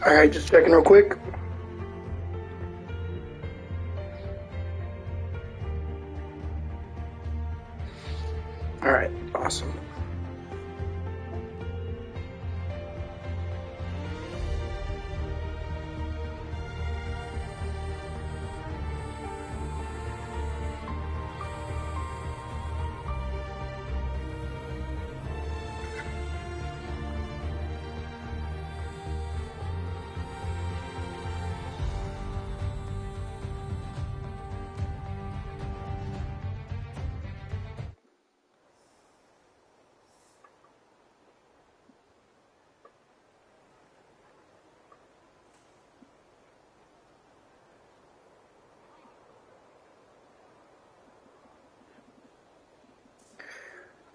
Alright, just checking real quick. Alright, awesome.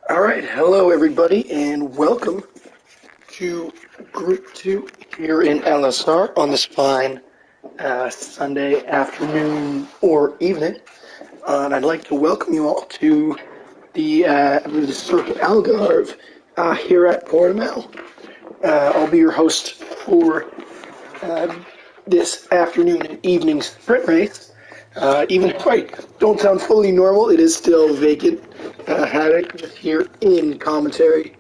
Alright, hello everybody, and welcome to Group 2 here in LSR on this fine Sunday afternoon or evening. And I'd like to welcome you all to the Circuit Algarve here at Portugal. I'll be your host for this afternoon and evening sprint race. Even if I don't sound fully normal, it is still vacant. Haddock just here in commentary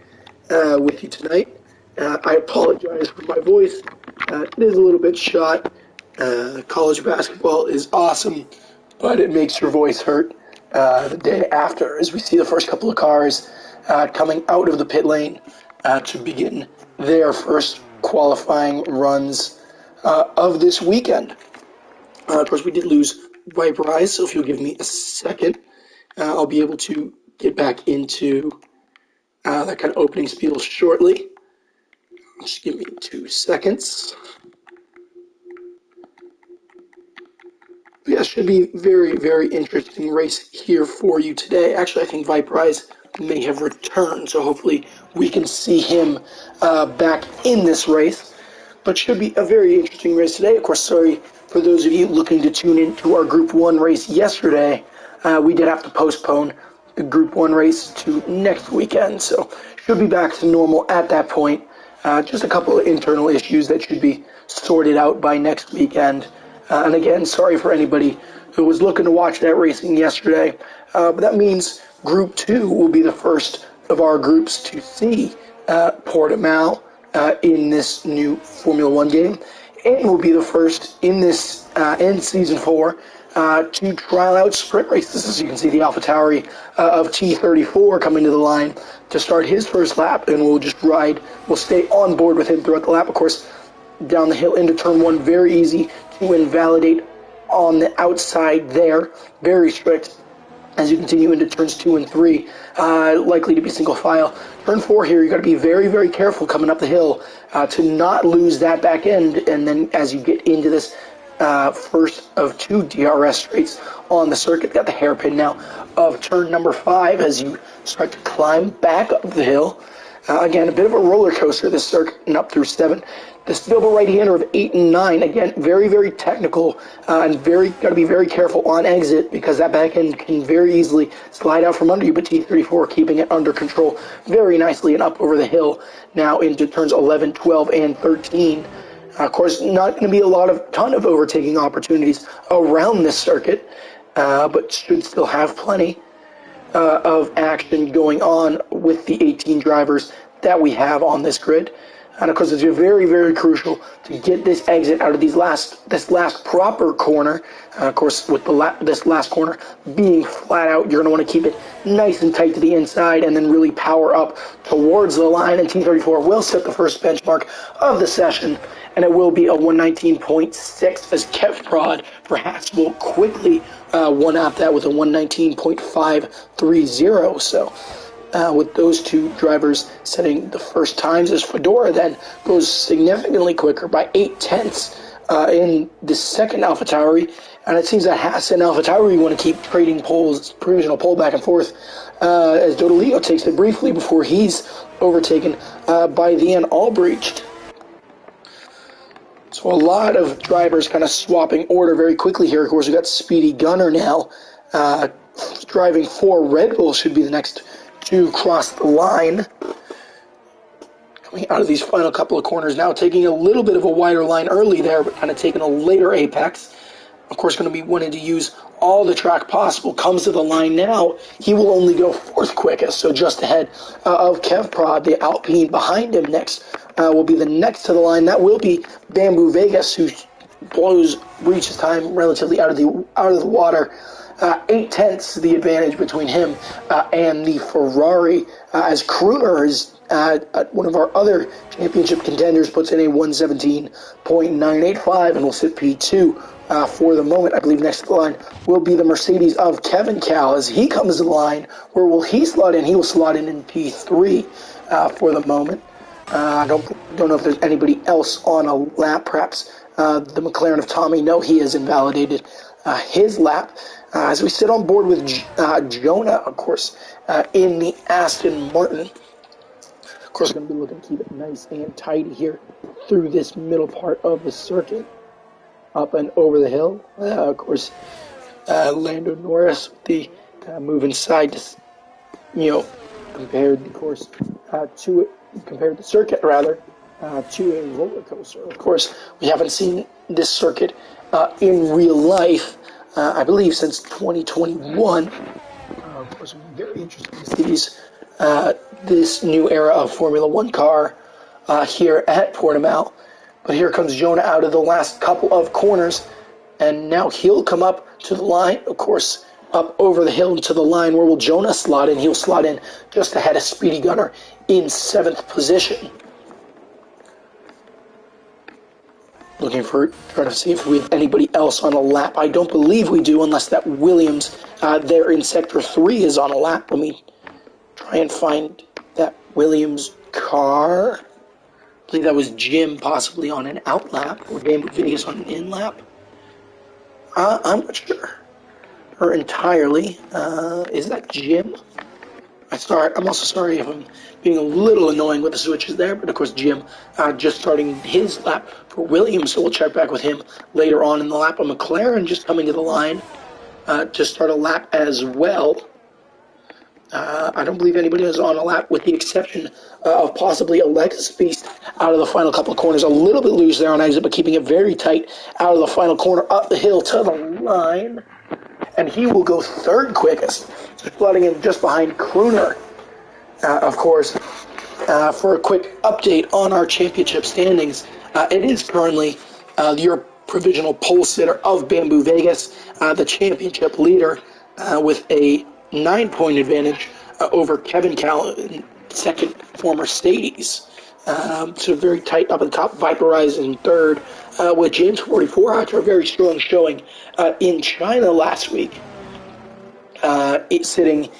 with you tonight. I apologize for my voice. It is a little bit shot. College basketball is awesome, but it makes your voice hurt the day after, as we see the first couple of cars coming out of the pit lane to begin their first qualifying runs of this weekend. Of course, we did lose Viperize, so if you'll give me a second, I'll be able to get back into that kind of opening spiel shortly. Just give me 2 seconds. But yeah, should be very, very interesting race here for you today. Actually, I think Viperize may have returned, so hopefully we can see him back in this race. But should be a very interesting race today. Of course, sorry for those of you looking to tune into our Group 1 race yesterday. We did have to postpone the Group 1 race to next weekend, so should be back to normal at that point. Just a couple of internal issues that should be sorted out by next weekend. And again, sorry for anybody who was looking to watch that racing yesterday. But that means Group 2 will be the first of our groups to see Portimao in this new Formula 1 game, and will be the first in this in Season 4 to trial out sprint races. As you can see, the AlphaTauri of T34 coming to the line to start his first lap, and we'll stay on board with him throughout the lap. Of course, down the hill into turn 1, very easy to invalidate on the outside there, very strict. As you continue into turns 2 and 3, likely to be single file. Turn 4 here, you got to be very, very careful coming up the hill to not lose that back end. And then as you get into this first of 2 DRS straights on the circuit, got the hairpin now of turn number 5 as you start to climb back up the hill. Again, a bit of a roller coaster, this circuit, and up through 7. The double right-hander of 8 and 9, again, very, very technical, and got to be very careful on exit, because that back end can very easily slide out from under you, but T34 keeping it under control very nicely and up over the hill now into turns 11, 12, and 13. Of course, not going to be a ton of overtaking opportunities around this circuit, but should still have plenty of action going on with the 18 drivers that we have on this grid. And of course, it's very, very crucial to get this exit out of this last proper corner. Of course, with this last corner being flat out, you're going to want to keep it nice and tight to the inside and then really power up towards the line. And T34 will set the first benchmark of the session, and it will be a 119.6 as Kev Prod perhaps will quickly one-up that with a 119.530. So with those two drivers setting the first times, as Fedora then goes significantly quicker by 0.8 in the second AlphaTauri. And it seems that Haas and AlphaTauri want to keep trading provisional pole back and forth as Dodolio takes it briefly before he's overtaken by Van Albrecht. So a lot of drivers kind of swapping order very quickly here. Of course, we've got Speedy Gunner now driving for Red Bull, should be the next to cross the line. coming out of these final couple of corners now, taking a little bit of a wider line early there, but kind of taking a later apex. Of course, going to be wanting to use all the track possible. Comes to the line now. He will only go fourth quickest, so just ahead of Kev Prod. The Alpine behind him next will be the next to the line. That will be Bamboo Vegas, who reaches time relatively out of the water. 8/10 the advantage between him and the Ferrari, as Kruger is one of our other championship contenders, puts in a 1:17.985 and will sit P2 for the moment. I believe next to the line will be the Mercedes of Kevin Cal. As he comes to the line, where will he slot in? He will slot in P3 for the moment. I don't know if there's anybody else on a lap. Perhaps the McLaren of Tommy. No, he has invalidated his lap. As we sit on board with Jonah, of course, in the Aston Martin. Of course, we're going to be looking to keep it nice and tidy here through this middle part of the circuit. Up and over the hill. Of course, Lando Norris with the moving side to, compared the circuit rather to a roller coaster. Of course, we haven't seen this circuit in real life, I believe, since 2021. Of course, we're very interested to see this new era of Formula One car here at Portimao. But here comes Jonah out of the last couple of corners, and now he'll come up to the line, of course, up over the hill to the line. Where will Jonah slot in? He'll slot in just ahead of Speedy Gunner in 7th position. Trying to see if we have anybody else on a lap. I don't believe we do, unless that Williams there in Sector 3 is on a lap. Let me try and find that Williams car. I believe that was Jim possibly on an out lap, or Bamboo Vegas on an in lap. I'm not sure. Or entirely. Is that Jim? I'm also sorry if I'm being a little annoying with the switches there, but of course Jim just starting his lap for Williams, so we'll check back with him later on in the lap. A McLaren just coming to the line to start a lap as well. I don't believe anybody is on a lap, with the exception of possibly Alexis Beast out of the final couple of corners. A little bit loose there on exit, but keeping it very tight out of the final corner, up the hill to the line. And he will go third quickest, slotting in just behind Kruger. Of course, for a quick update on our championship standings, it is currently your provisional pole sitter of Bamboo Vegas, the championship leader, with a 9-point advantage over Kevin Cal in second for Mercedes. So very tight up at the top. Viperize in third, with James 44 after a very strong showing in China last week. It's sitting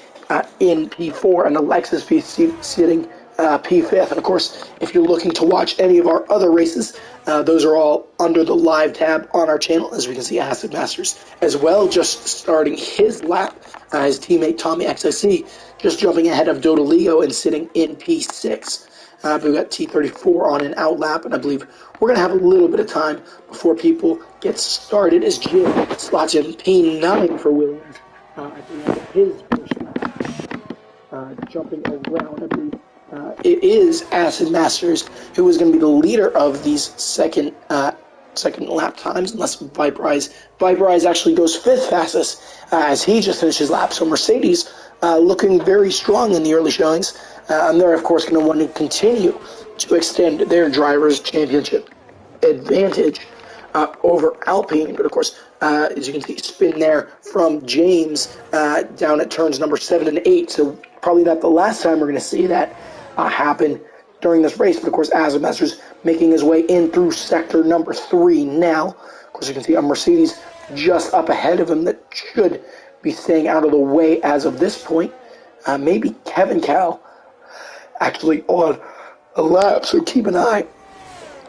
in P4, and Alexis sitting P5th. And of course, if you're looking to watch any of our other races, those are all under the live tab on our channel. As we can see, Acid Masters as well, just starting his lap. His teammate Tommy XIC just jumping ahead of Dodolio and sitting in P6. We've got T34 on an out lap, and I believe we're going to have a little bit of time before people get started as Jim slots in P9 for Williams. I believe his first lap. Jumping around, I believe it is Acid Masters who is going to be the leader of these second lap times, unless Viperize actually goes 5th fastest as he just finished his lap. So Mercedes looking very strong in the early showings, and they're of course going to want to continue to extend their drivers' championship advantage over Alpine. But of course, as you can see, spin there from James down at turns number 7 and 8. So probably not the last time we're going to see that happen during this race. But of course, Acid Masters making his way in through sector number 3 now. Of course, you can see a Mercedes just up ahead of him that should be staying out of the way as of this point. Maybe Kevin Cal actually on a lap, so keep an eye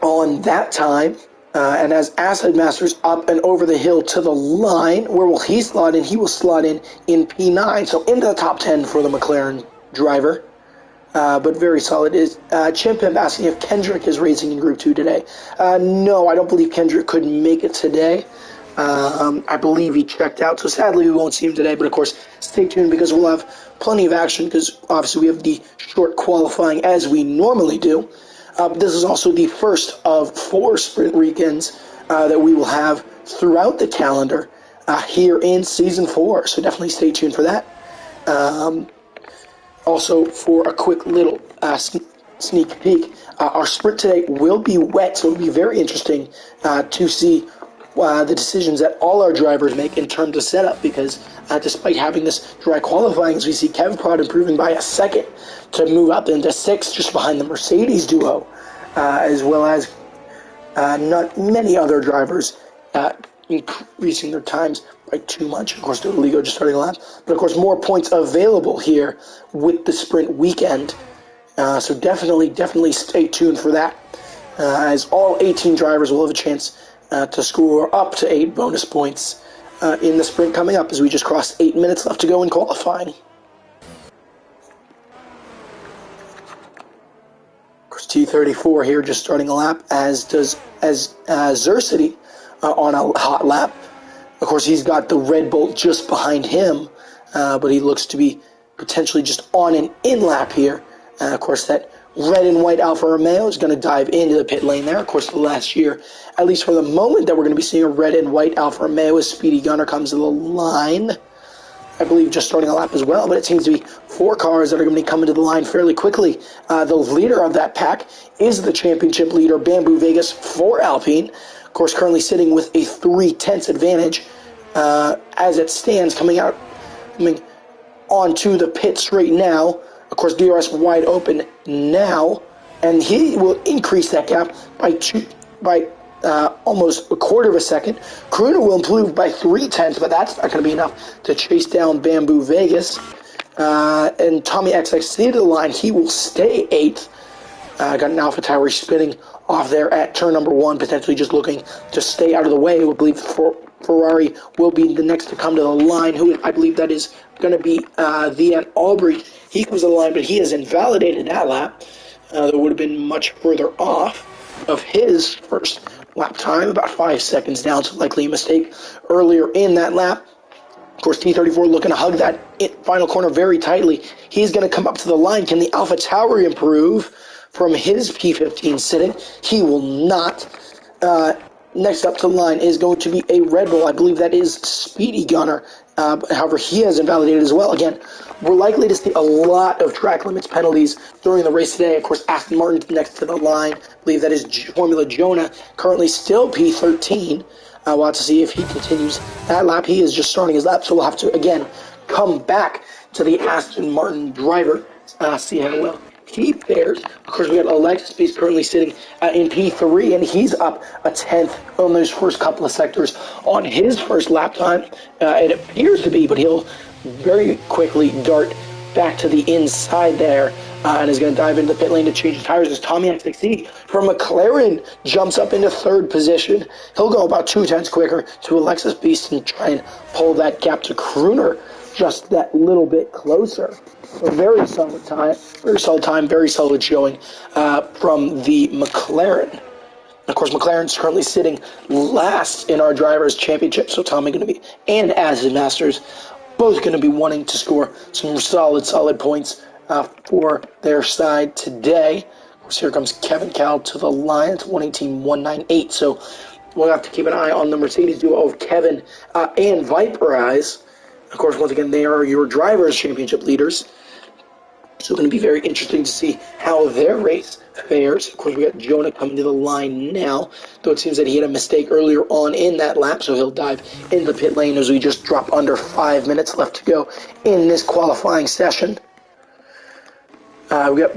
on that time. And as Acid Masters up and over the hill to the line, where will he slot in? He will slot in P9, so into the top 10 for the McLaren driver. But very solid. Is Chimpimp asking if Kendrick is racing in Group 2 today? No, I don't believe Kendrick could make it today. I believe he checked out, so sadly we won't see him today. But of course, stay tuned because we'll have plenty of action, because obviously we have the short qualifying as we normally do. This is also the first of 4 sprint weekends that we will have throughout the calendar here in Season 4, so definitely stay tuned for that. Also, for a quick little sneak peek, our sprint today will be wet, so it'll be very interesting to see the decisions that all our drivers make in terms of setup, because despite having this dry qualifying, as we see Kev Prod improving by a second to move up into 6th, just behind the Mercedes duo, as well as not many other drivers increasing their times by too much. Of course, Ligo just starting a lap, but of course more points available here with the sprint weekend. So definitely stay tuned for that, as all 18 drivers will have a chance to score up to 8 bonus points in the sprint coming up, as we just crossed 8 minutes left to go in qualifying. Of course, T34 here just starting a lap, as does Zercity on a hot lap. Of course, he's got the Red Bull just behind him, but he looks to be potentially just on an in lap here. Of course, that red and white Alfa Romeo is going to dive into the pit lane there. Of course, the last year, at least for the moment, that we're going to be seeing a red and white Alfa Romeo as Speedy Gunner comes to the line. I believe just starting a lap as well, but it seems to be 4 cars that are going to be coming to the line fairly quickly. The leader of that pack is the championship leader, Bamboo Vegas, for Alpine. Of course, currently sitting with a 3/10 advantage as it stands, coming onto the pits right now. Of course, DRS wide open now, and he will increase that gap by almost a quarter of a second. Kruner will improve by 3/10, but that's not going to be enough to chase down Bamboo Vegas. And Tommy XXC to the line, he will stay 8th. Got an AlphaTauri spinning off there at turn number 1, potentially just looking to stay out of the way. We believe Ferrari will be the next to come to the line, who I believe that is going to be Ian Albrecht. He comes to the line, but he has invalidated that lap. That would have been much further off of his first lap time, about 5 seconds down, so likely a mistake earlier in that lap. Of course, T34 looking to hug that final corner very tightly. He's going to come up to the line. Can the AlphaTauri improve from his P15 sitting? He will not. Next up to the line is going to be a Red Bull. I believe that is Speedy Gunner. However, he has invalidated as well. Again, we're likely to see a lot of track limits penalties during the race today. Of course, Aston Martin's next to the line. I believe that is Formula Jonah, currently still P13. We'll have to see if he continues that lap. He is just starting his lap, so we'll have to, again, come back to the Aston Martin driver, see how well he fares. Of course, we got Alexis Beast currently sitting in P3, and he's up a 10th on those first couple of sectors on his first lap time. It appears to be, but he'll very quickly dart back to the inside there and is going to dive into the pit lane to change his tires as Tommy XXC from McLaren jumps up into 3rd position. He'll go about 2/10 quicker to Alexis Beast and try and pull that gap to Kruner just that little bit closer. A very solid time, very solid showing from the McLaren. Of course, McLaren's currently sitting last in our Drivers' Championship, so Tommy going to be, and Aston Masters, both going to be wanting to score some solid points for their side today. Of course, here comes Kevin Cal to the line. It's 118.198, so we'll have to keep an eye on the Mercedes duo of Kevin and Viperize. Of course, once again, they are your Drivers' Championship leaders. So it's going to be very interesting to see how their race fares. Of course, we got Jonah coming to the line now, though it seems that he had a mistake earlier on in that lap, so he'll dive into the pit lane as we just drop under 5 minutes left to go in this qualifying session. We got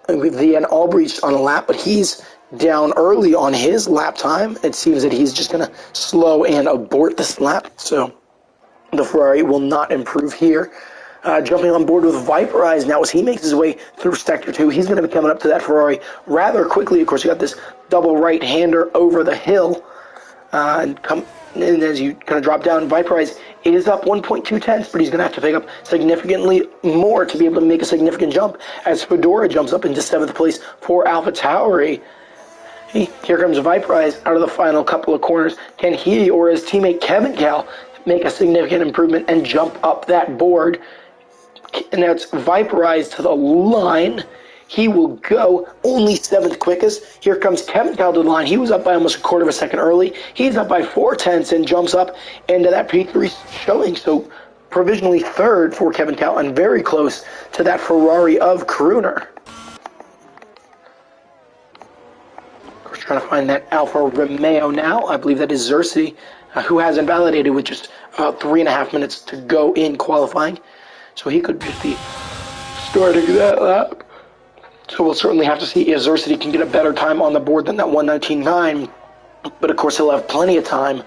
Ian Albrecht on a lap, but he's down early on his lap time. It seems that he's just going to slow and abort this lap, so the Ferrari will not improve here. Jumping on board with Viperize now as he makes his way through Sector 2. He's going to be coming up to that Ferrari rather quickly. Of course, you got this double right-hander over the hill. And as you kind of drop down, Viperize is up 1.2 but he's going to have to pick up significantly more to be able to make a significant jump as Fedora jumps up into 7th place for AlphaTauri. Here comes Viperize out of the final couple of corners. Can he or his teammate Kevin Cal make a significant improvement and jump up that board? And that's Viperize to the line. he will go only 7th quickest. Here comes Kevin Cal to the line. He was up by almost a quarter of a second early. He's up by 4/10 and jumps up into that P3 showing. So provisionally 3rd for Kevin Cal and very close to that Ferrari of Crooner. Of course, trying to find that Alfa Romeo now. I believe that is Xerxes, who has invalidated with just 3.5 minutes to go in qualifying. So he could just be starting that lap. So we'll certainly have to see if Xerxes can get a better time on the board than that 1:19.9. But of course, he'll have plenty of time,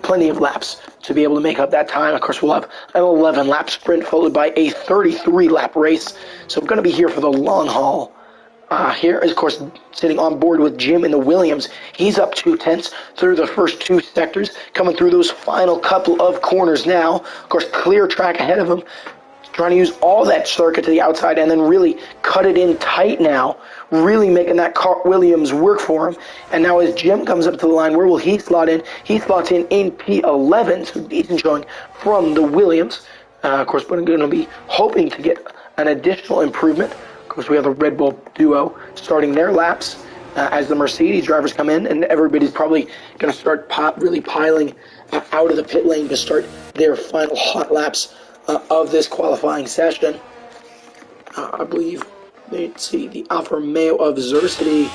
plenty of laps to be able to make up that time. Of course, we'll have an 11-lap sprint followed by a 33-lap race. So we're going to be here for the long haul. Here is, of course, sitting on board with Jim in the Williams. He's up 2/10 through the first 2 sectors, coming through those final couple of corners now. Of course, clear track ahead of him. Trying to use all that circuit to the outside and then really cut it in tight now, really making that Williams work for him. And now as Jim comes up to the line, where will he slot in? He slots in P11, so decent showing from the Williams. Of course, we're going to be hoping to get an additional improvement. Of course, we have the Red Bull duo starting their laps as the Mercedes drivers come in, and everybody's probably going to start really piling out of the pit lane to start their final hot laps of this qualifying session. I believe, let's see, the Alfa Romeo of Xerxes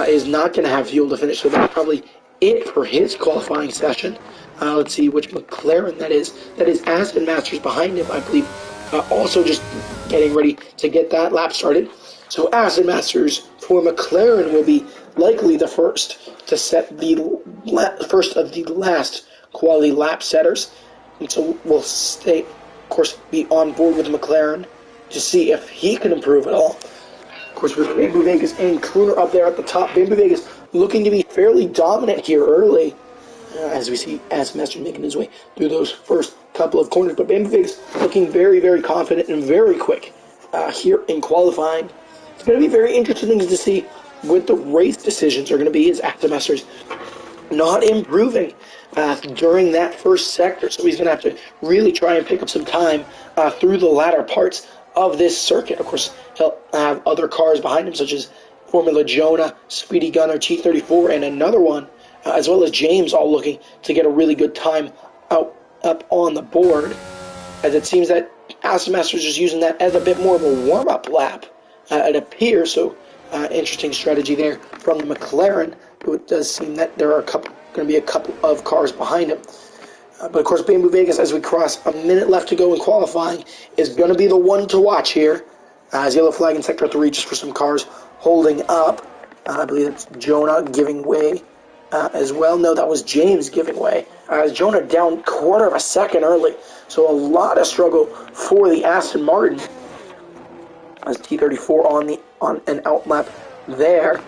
is not going to have fuel to finish, so that's probably it for his qualifying session. Let's see which McLaren that is. That is Aston Masters behind him, I believe, also just getting ready to get that lap started. So Aston Masters for McLaren will be likely the first to set the first of the last quality lap setters. And so we'll stay, of course, be on board with McLaren to see if he can improve at all. Of course, with Bamboo Vegas and Crooner up there at the top, Bamboo Vegas looking to be fairly dominant here early, as we see Aston Masters making his way through those first couple of corners. But Bamboo Vegas looking very, very confident and very quick here in qualifying. It's going to be very interesting to see what the race decisions are going to be as Aston Masters not improving during that first sector. So he's going to have to really try and pick up some time through the latter parts of this circuit. Of course, he'll have other cars behind him, such as Formula Jonah, Speedy Gunner, T34, and another one, as well as James, all looking to get a really good time up on the board. As it seems that Aston Masters is using that as a bit more of a warm-up lap, it appears. So interesting strategy there from the McLaren. It does seem that there are going to be a couple of cars behind him. But of course, Bamboo Vegas, as we cross a minute left to go in qualifying, is going to be the one to watch here. As yellow flag in Sector 3 just for some cars holding up. I believe it's Jonah giving way as well. No, that was James giving way. As Jonah down quarter of a second early. So a lot of struggle for the Aston Martin. As T34 on an out lap there.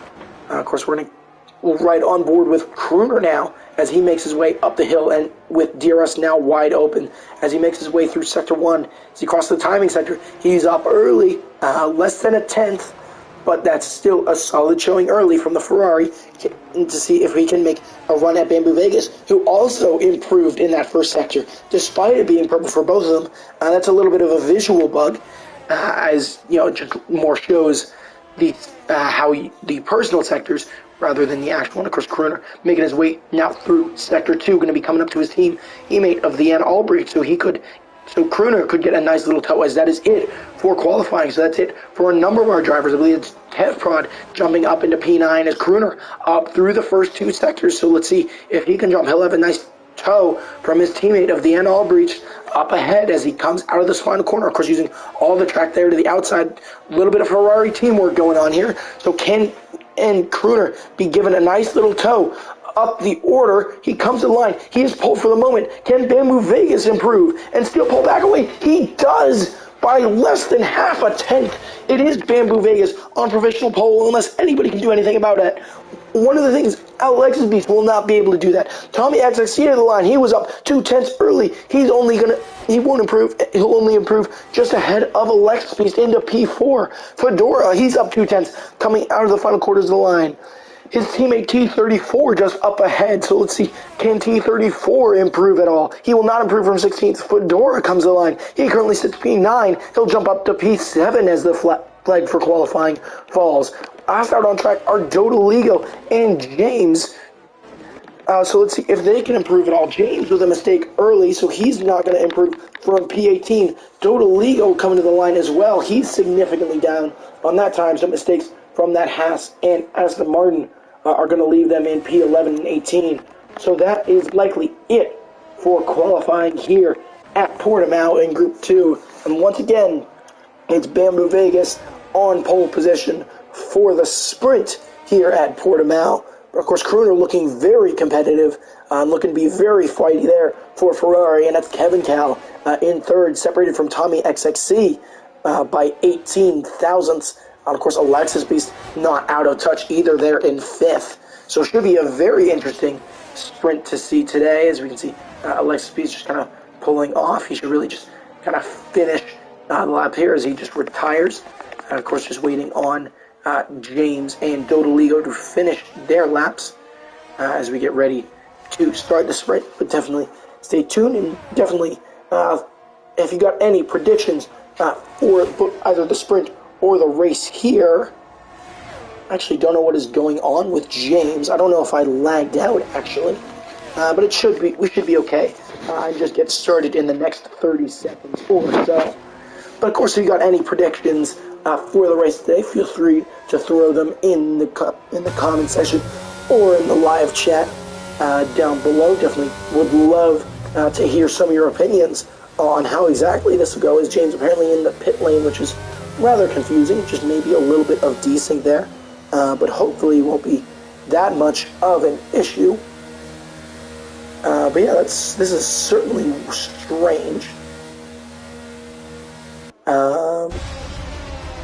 Of course, we're right on board with Crooner now as he makes his way up the hill, and with DRS now wide open as he makes his way through Sector 1. As he crosses the timing sector, he's up early, less than a tenth, but that's still a solid showing early from the Ferrari to see if he can make a run at Bamboo Vegas, who also improved in that first sector, despite it being purple for both of them. That's a little bit of a visual bug, as you know, it just more shows the how the personal sectors rather than the actual one. Of course, Crooner making his way now through Sector 2, going to be coming up to his teammate of the Ann Albrecht, so Crooner could get a nice little tow, as that is it for qualifying. So that's it for a number of our drivers. I believe it's Tevprod jumping up into P9 as Crooner up through the first 2 sectors. So let's see if he can jump. He'll have a nice tow from his teammate of the Ann Albrecht up ahead as he comes out of this final corner. Of course, using all the track there to the outside. A little bit of Ferrari teamwork going on here. So can and Crooner be given a nice little tow up the order? He comes to the line. He is pulled for the moment. Can Bamboo Vegas improve and still pull back away? He does by less than half a tenth. It is Bamboo Vegas on provisional pole unless anybody can do anything about it. One of the things, Alexis Beast will not be able to do that. Tommy X exceeded the line. He was up 2/10 early. He won't improve. He'll only improve just ahead of Alexis Beast into P4. Fedora, he's up 2/10 coming out of the final quarters of the line. His teammate T34 just up ahead. So let's see, can T34 improve at all? He will not improve from 16th. Fedora comes to the line. He currently sits P9. He'll jump up to P7 as the leg for qualifying falls. Last out on track are Dodoligo and James. So let's see if they can improve at all. James with a mistake early, so he's not going to improve from P18. Dodoligo coming to the line as well. He's significantly down on that time. Some mistakes from that Haas and Aston Martin are going to leave them in P11 and 18. So that is likely it for qualifying here at Portimao in Group 2. And once again, it's Bamboo Vegas on pole position for the sprint here at Portimao. But of course, Crooner looking very competitive, looking to be very fighty there for Ferrari, and that's Kevin Cal in third, separated from Tommy XXC by 18 thousandths. Of course, Alexis Beast not out of touch either there in fifth. So it should be a very interesting sprint to see today. As we can see, Alexis Beast just kind of pulling off. He should really just kind of finish the lap here as he just retires. And of course, just waiting on James and Dodoligo to finish their laps as we get ready to start the sprint. But definitely stay tuned, and definitely if you got any predictions for either the sprint or the race here. I actually don't know what is going on with James. I don't know if I lagged out actually, but it should be. We should be okay. And just get started in the next 30 seconds or so. But of course, if you got any predictions for the race today, feel free to throw them in the comment section or in the live chat down below. Definitely would love to hear some of your opinions on how exactly this will go. As James apparently in the pit lane, which is rather confusing, just maybe a little bit of desync there, but hopefully won't be that much of an issue. But yeah, this is certainly strange.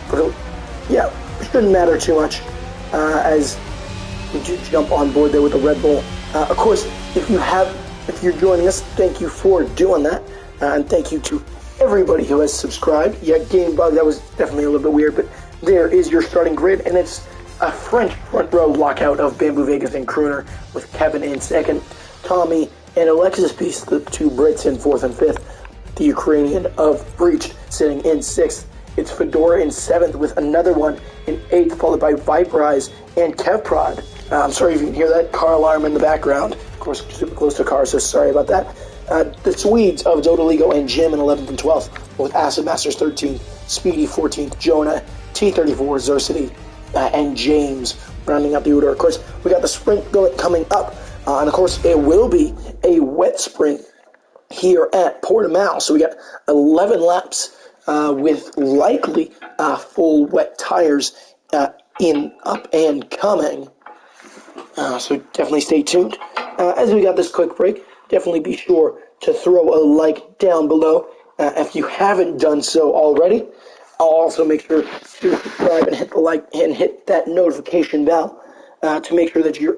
But yeah, it shouldn't matter too much as you jump on board there with the Red Bull. Of course, if you're joining us, thank you for doing that, and thank you to everybody who has subscribed. Yeah, Game Bug, that was definitely a little bit weird, but there is your starting grid, and it's a French front row lockout of Bamboo Vegas and Crooner with Kevin in second, Tommy and Alexis Beast, the two Brits in fourth and fifth. The Ukrainian of Breached sitting in sixth. It's Fedora in seventh with another one in eighth, followed by Viperize and Kevprod. I'm sorry if you can hear that car alarm in the background. Of course, super close to a car, so sorry about that. The Swedes of Dodoligo and Jim in 11th and 12th, with Acid Masters 13th, Speedy 14th, Jonah, T34, Xercity, and James rounding out the order. Of course, we got the sprint coming up, and of course, it will be a wet sprint here at Portimao. So we got 11 laps with likely full wet tires in up and coming. So definitely stay tuned. As we got this quick break, definitely be sure to throw a like down below if you haven't done so already. I'll also make sure to subscribe and hit the like and hit that notification bell to make sure that you're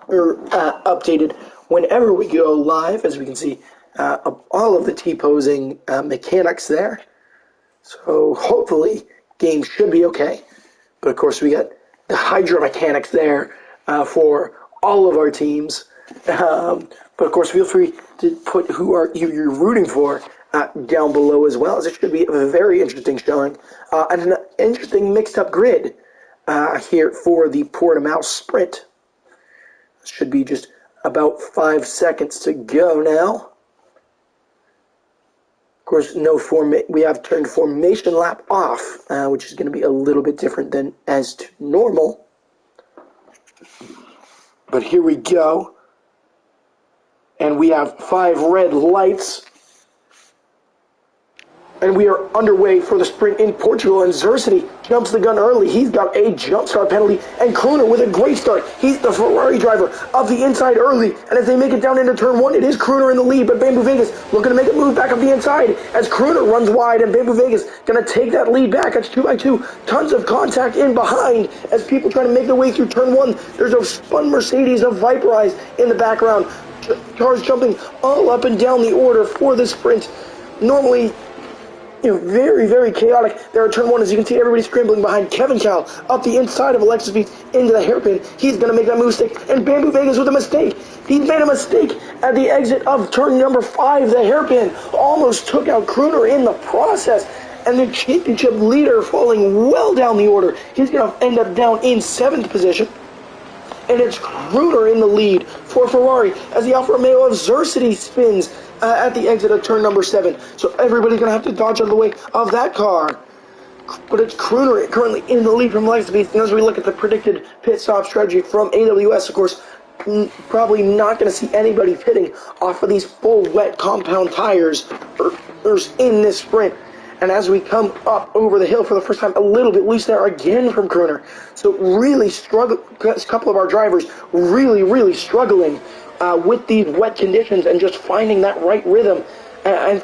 updated whenever we go live. As we can see, all of the T-posing mechanics there. So hopefully games should be okay. But of course we got the Hydra mechanics there for all of our teams. But of course feel free to put who you're rooting for down below as well, as it should be a very interesting showing. And an interesting mixed up grid here for the Portimao sprint. Should be just about 5 seconds to go now. Of course, we have turned formation lap off, which is going to be a little bit different than as to normal. But here we go. And we have 5 red lights. And we are underway for the sprint in Portugal, and Xercity jumps the gun early. He's got a jump start penalty, and Crooner with a great start. He's the Ferrari driver up the inside early, and as they make it down into turn 1, it is Crooner in the lead, but Bamboo Vegas looking to make a move back up the inside as Crooner runs wide, and Bamboo Vegas going to take that lead back. It's 2x2. Tons of contact in behind as people try to make their way through turn 1. There's a spun Mercedes of Viperize in the background. Cars jumping all up and down the order for the sprint. Normally, very, very chaotic there at turn 1. As you can see, everybody scrambling behind Kevin Cal up the inside of Alexis Beast into the hairpin. He's going to make that move stick, and Bamboo Vegas with a mistake. He made a mistake at the exit of turn number 5. The hairpin almost took out Crooner in the process And the championship leader falling well down the order. He's going to end up down in 7th position. And it's Gruner in the lead for Ferrari as the Alfa Romeo of Zercity spins at the exit of turn number 7. So everybody's going to have to dodge out of the way of that car. But it's Gruner currently in the lead from Legacy Beast. And as we look at the predicted pit stop strategy from AWS, of course, probably not going to see anybody pitting off of these full wet compound tires in this sprint. And as we come up over the hill for the first time, a little bit loose there again from Gruner. So really struggle. A couple of our drivers really struggling with these wet conditions and just finding that right rhythm and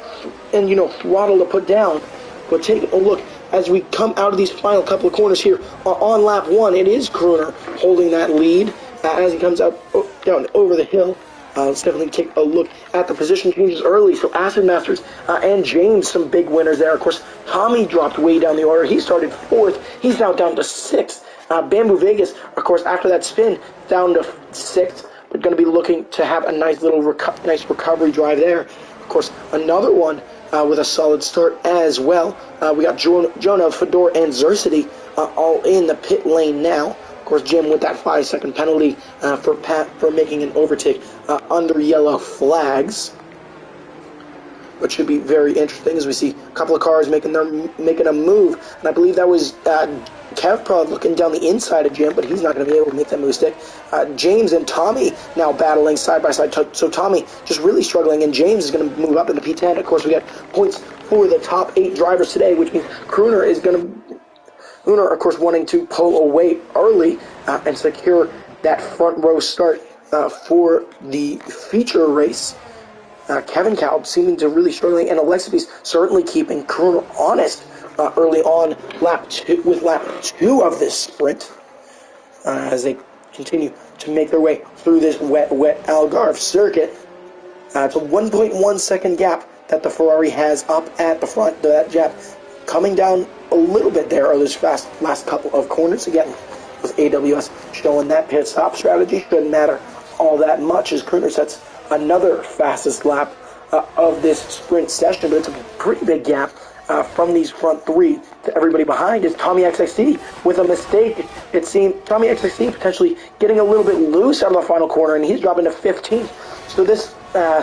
throttle to put down. But take a look as we come out of these final couple of corners here on lap 1. It is Gruner holding that lead as he comes out down over the hill. Let's definitely take a look at the position changes early. So Acid Masters and James, some big winners there. Of course, Tommy dropped way down the order. He started 4th. He's now down to 6th. Bamboo Vegas, of course, after that spin, down to 6th. But going to be looking to have a nice little nice recovery drive there. Of course, another one with a solid start as well. We got Jonah, Fedor, and Zercity all in the pit lane now. Of course, Jim with that 5-second penalty for making an overtake under yellow flags, which should be very interesting as we see a couple of cars making a move, and I believe that was Kevprod looking down the inside of Jim, but he's not going to be able to make that move stick. James and Tommy now battling side by side, so Tommy just really struggling, and James is going to move up into P10. Of course, we got points for the top 8 drivers today, which means Gruner, of course, wanting to pull away early and secure that front row start for the feature race. Kevin Kalb seeming to really struggling, and Alexis certainly keeping Gruner honest early on lap 2 of this sprint as they continue to make their way through this wet Algarve circuit. It's a 1.1 second gap that the Ferrari has up at the front. That gap coming down a little bit there, or this last couple of corners. Again, with AWS showing that pit stop strategy shouldn't matter all that much as Gruner sets another fastest lap of this sprint session, but it's a pretty big gap from these front 3 to everybody behind is Tommy XXC with a mistake. It seemed Tommy XXC potentially getting a little bit loose out of the final corner, and he's dropping to 15th. So this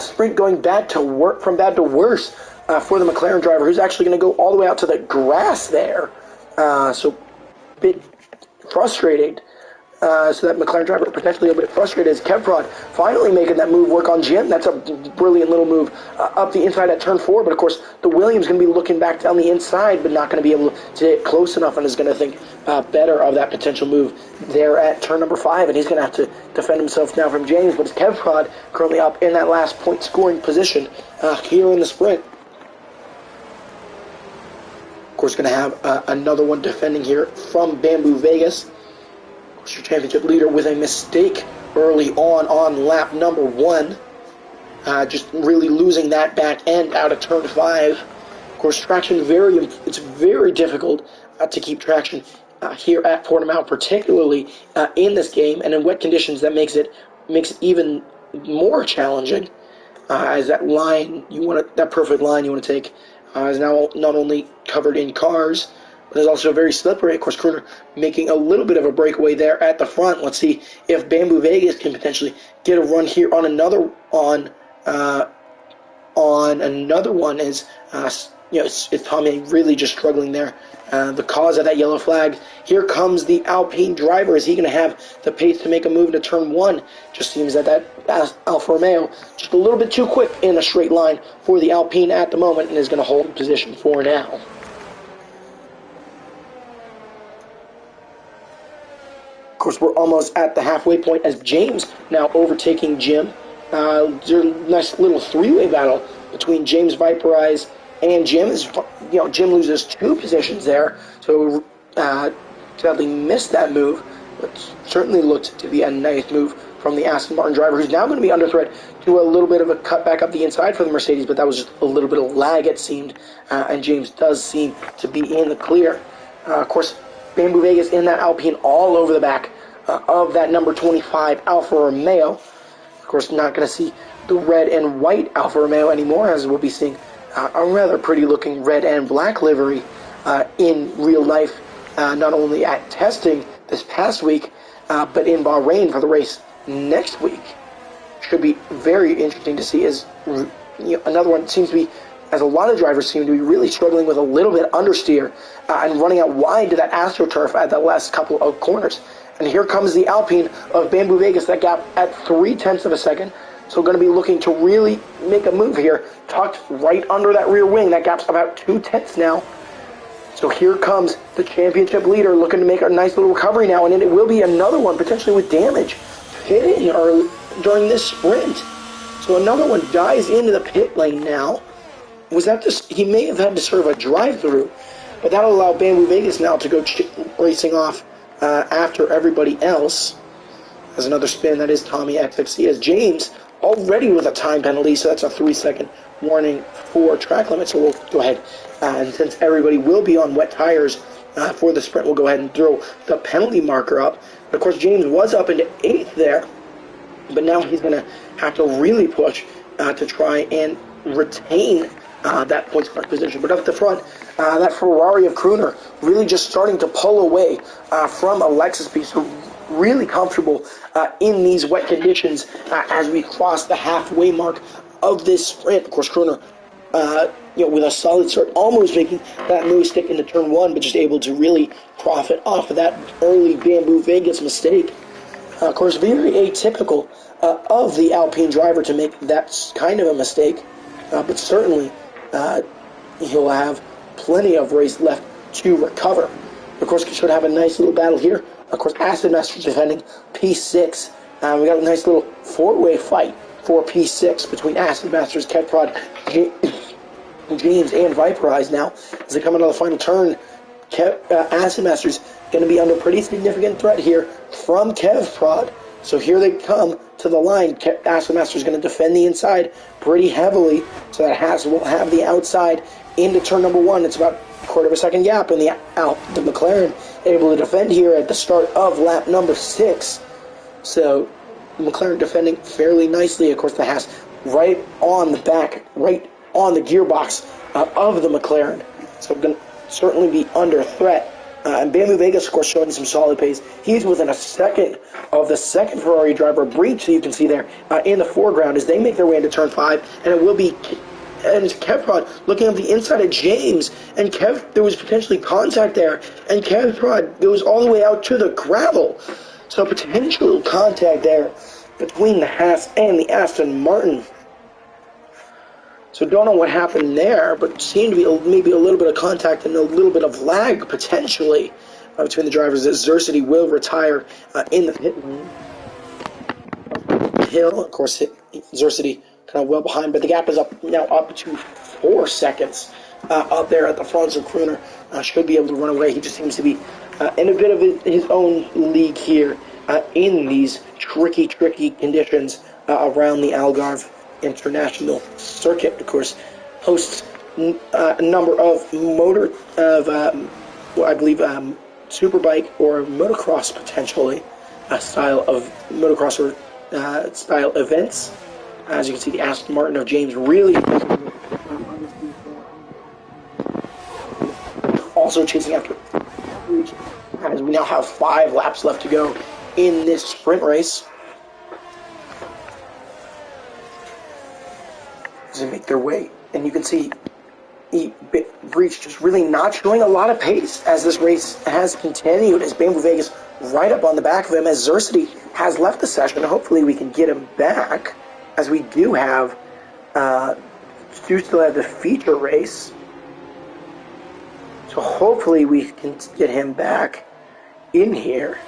sprint going from bad to worse for the McLaren driver, who's actually going to go all the way out to the grass there. So a bit frustrated. So that McLaren driver potentially a bit frustrated as Kevprod finally making that move work on Jim. That's a brilliant little move up the inside at turn 4. But of course, the Williams going to be looking back down the inside, but not going to be able to get close enough, and is going to think better of that potential move there at turn number 5. And he's going to have to defend himself now from James. But it's Kevprod currently up in that last point scoring position here in the sprint. Of course, going to have another one defending here from Bamboo Vegas. Your championship leader with a mistake early on lap number 1, just really losing that back end out of turn 5. Of course, traction it's very difficult to keep traction here at Portimao, particularly in this game, and in wet conditions that makes it even more challenging. As that perfect line you want to take is now not only covered in cars, but it's also very slippery. Of course, Gruner making a little bit of a breakaway there at the front. Let's see if Bamboo Vegas can potentially get a run here on another one. Is Tommy really just struggling there? The cause of that yellow flag. Here comes the Alpine driver. Is he going to have the pace to make a move into turn 1? Just seems that Alfa Romeo just a little bit too quick in a straight line for the Alpine at the moment, and is going to hold position for now. Of course, we're almost at the halfway point as James now overtaking Jim. There's a nice little 3-way battle between James Viperize and Jim. Jim loses 2 positions there, so sadly missed that move, but certainly looked to be a nice move from the Aston Martin driver, who's now going to be under threat to a little bit of a cut back up the inside for the Mercedes, but that was just a little bit of lag, it seemed, and James does seem to be in the clear. Of course, Bamboo Vegas in that Alpine all over the back of that number 25 Alfa Romeo. Of course, not going to see the red and white Alfa Romeo anymore, as we'll be seeing a rather pretty looking red and black livery in real life, not only at testing this past week, but in Bahrain for the race next week. Should be very interesting to see. As another one seems to be, as a lot of drivers seem to be really struggling with a little bit understeer and running out wide to that AstroTurf at the last couple of corners. And here comes the Alpine of Bamboo Vegas, that gap at 0.3 of a second. So going to be looking to really make a move here. Tucked right under that rear wing. That gap's about 0.2 now. So here comes the championship leader looking to make a nice little recovery now. And then it will be another one, potentially with damage, pitting during this sprint. So another one dives into the pit lane now. Was that just, he may have had to serve a drive-through, but that'll allow Bamboo Vegas now to go racing off after everybody else. As another spin, that is Tommy XXC, as James already with a time penalty, so that's a 3-second warning for track limit. So we'll go ahead, and since everybody will be on wet tires for the sprint, we'll go ahead and throw the penalty marker up. But of course, James was up into 8th there, but now he's going to have to really push to try and retain that points card position. But up at the front, that Ferrari of Crooner really just starting to pull away from Alexis P. So really comfortable in these wet conditions as we cross the halfway mark of this sprint. Of course, Crooner, with a solid start, almost making that move stick into turn 1, but just able to really profit off of that early Bamboo Vegas mistake. Of course, very atypical of the Alpine driver to make that kind of a mistake, but certainly he'll have plenty of race left to recover. Of course, we should have a nice little battle here. Of course, Acid Masters defending P6. We got a nice little 4-way fight for P6 between Acid Masters, Kevprod, James, and Viperize now. As they come into the final turn, Acid Masters going to be under pretty significant threat here from Kevprod. So here they come to the line. Acid Masters going to defend the inside pretty heavily, so that Haas will have the outside into turn number 1. It's about a quarter of a second gap, and the McLaren able to defend here at the start of lap number 6. So the McLaren defending fairly nicely. Of course, the Haas right on the back, right on the gearbox of the McLaren. So going to certainly be under threat. And Bamboo Vegas, of course, showing some solid pace. He's within a second of the second Ferrari driver, Breach, that you can see there in the foreground as they make their way into turn 5. And it will be, and Kevprod looking up the inside of James. And there was potentially contact there. And Kevprod goes all the way out to the gravel. So potential contact there between the Haas and the Aston Martin. So don't know what happened there, but seemed to be maybe a little bit of contact and a little bit of lag potentially between the drivers, as Zersity will retire in the pit lane. Hill, of course, Zersity kind of well behind, but the gap is now up to 4 seconds up there at the front. So Crooner should be able to run away. He just seems to be in a bit of his own league here in these tricky conditions around the Algarve International Circuit. Of course, hosts a number of I believe superbike or motocross potentially style of motocross or style events. As you can see, the Aston Martin of James really also chasing after, as we now have 5 laps left to go in this sprint race. As they make their way, and you can see Breach just really not showing a lot of pace as this race has continued, as Bamboo Vegas right up on the back of him, as Zersity has left the session. Hopefully we can get him back, as we do still have the feature race. So hopefully we can get him back in here,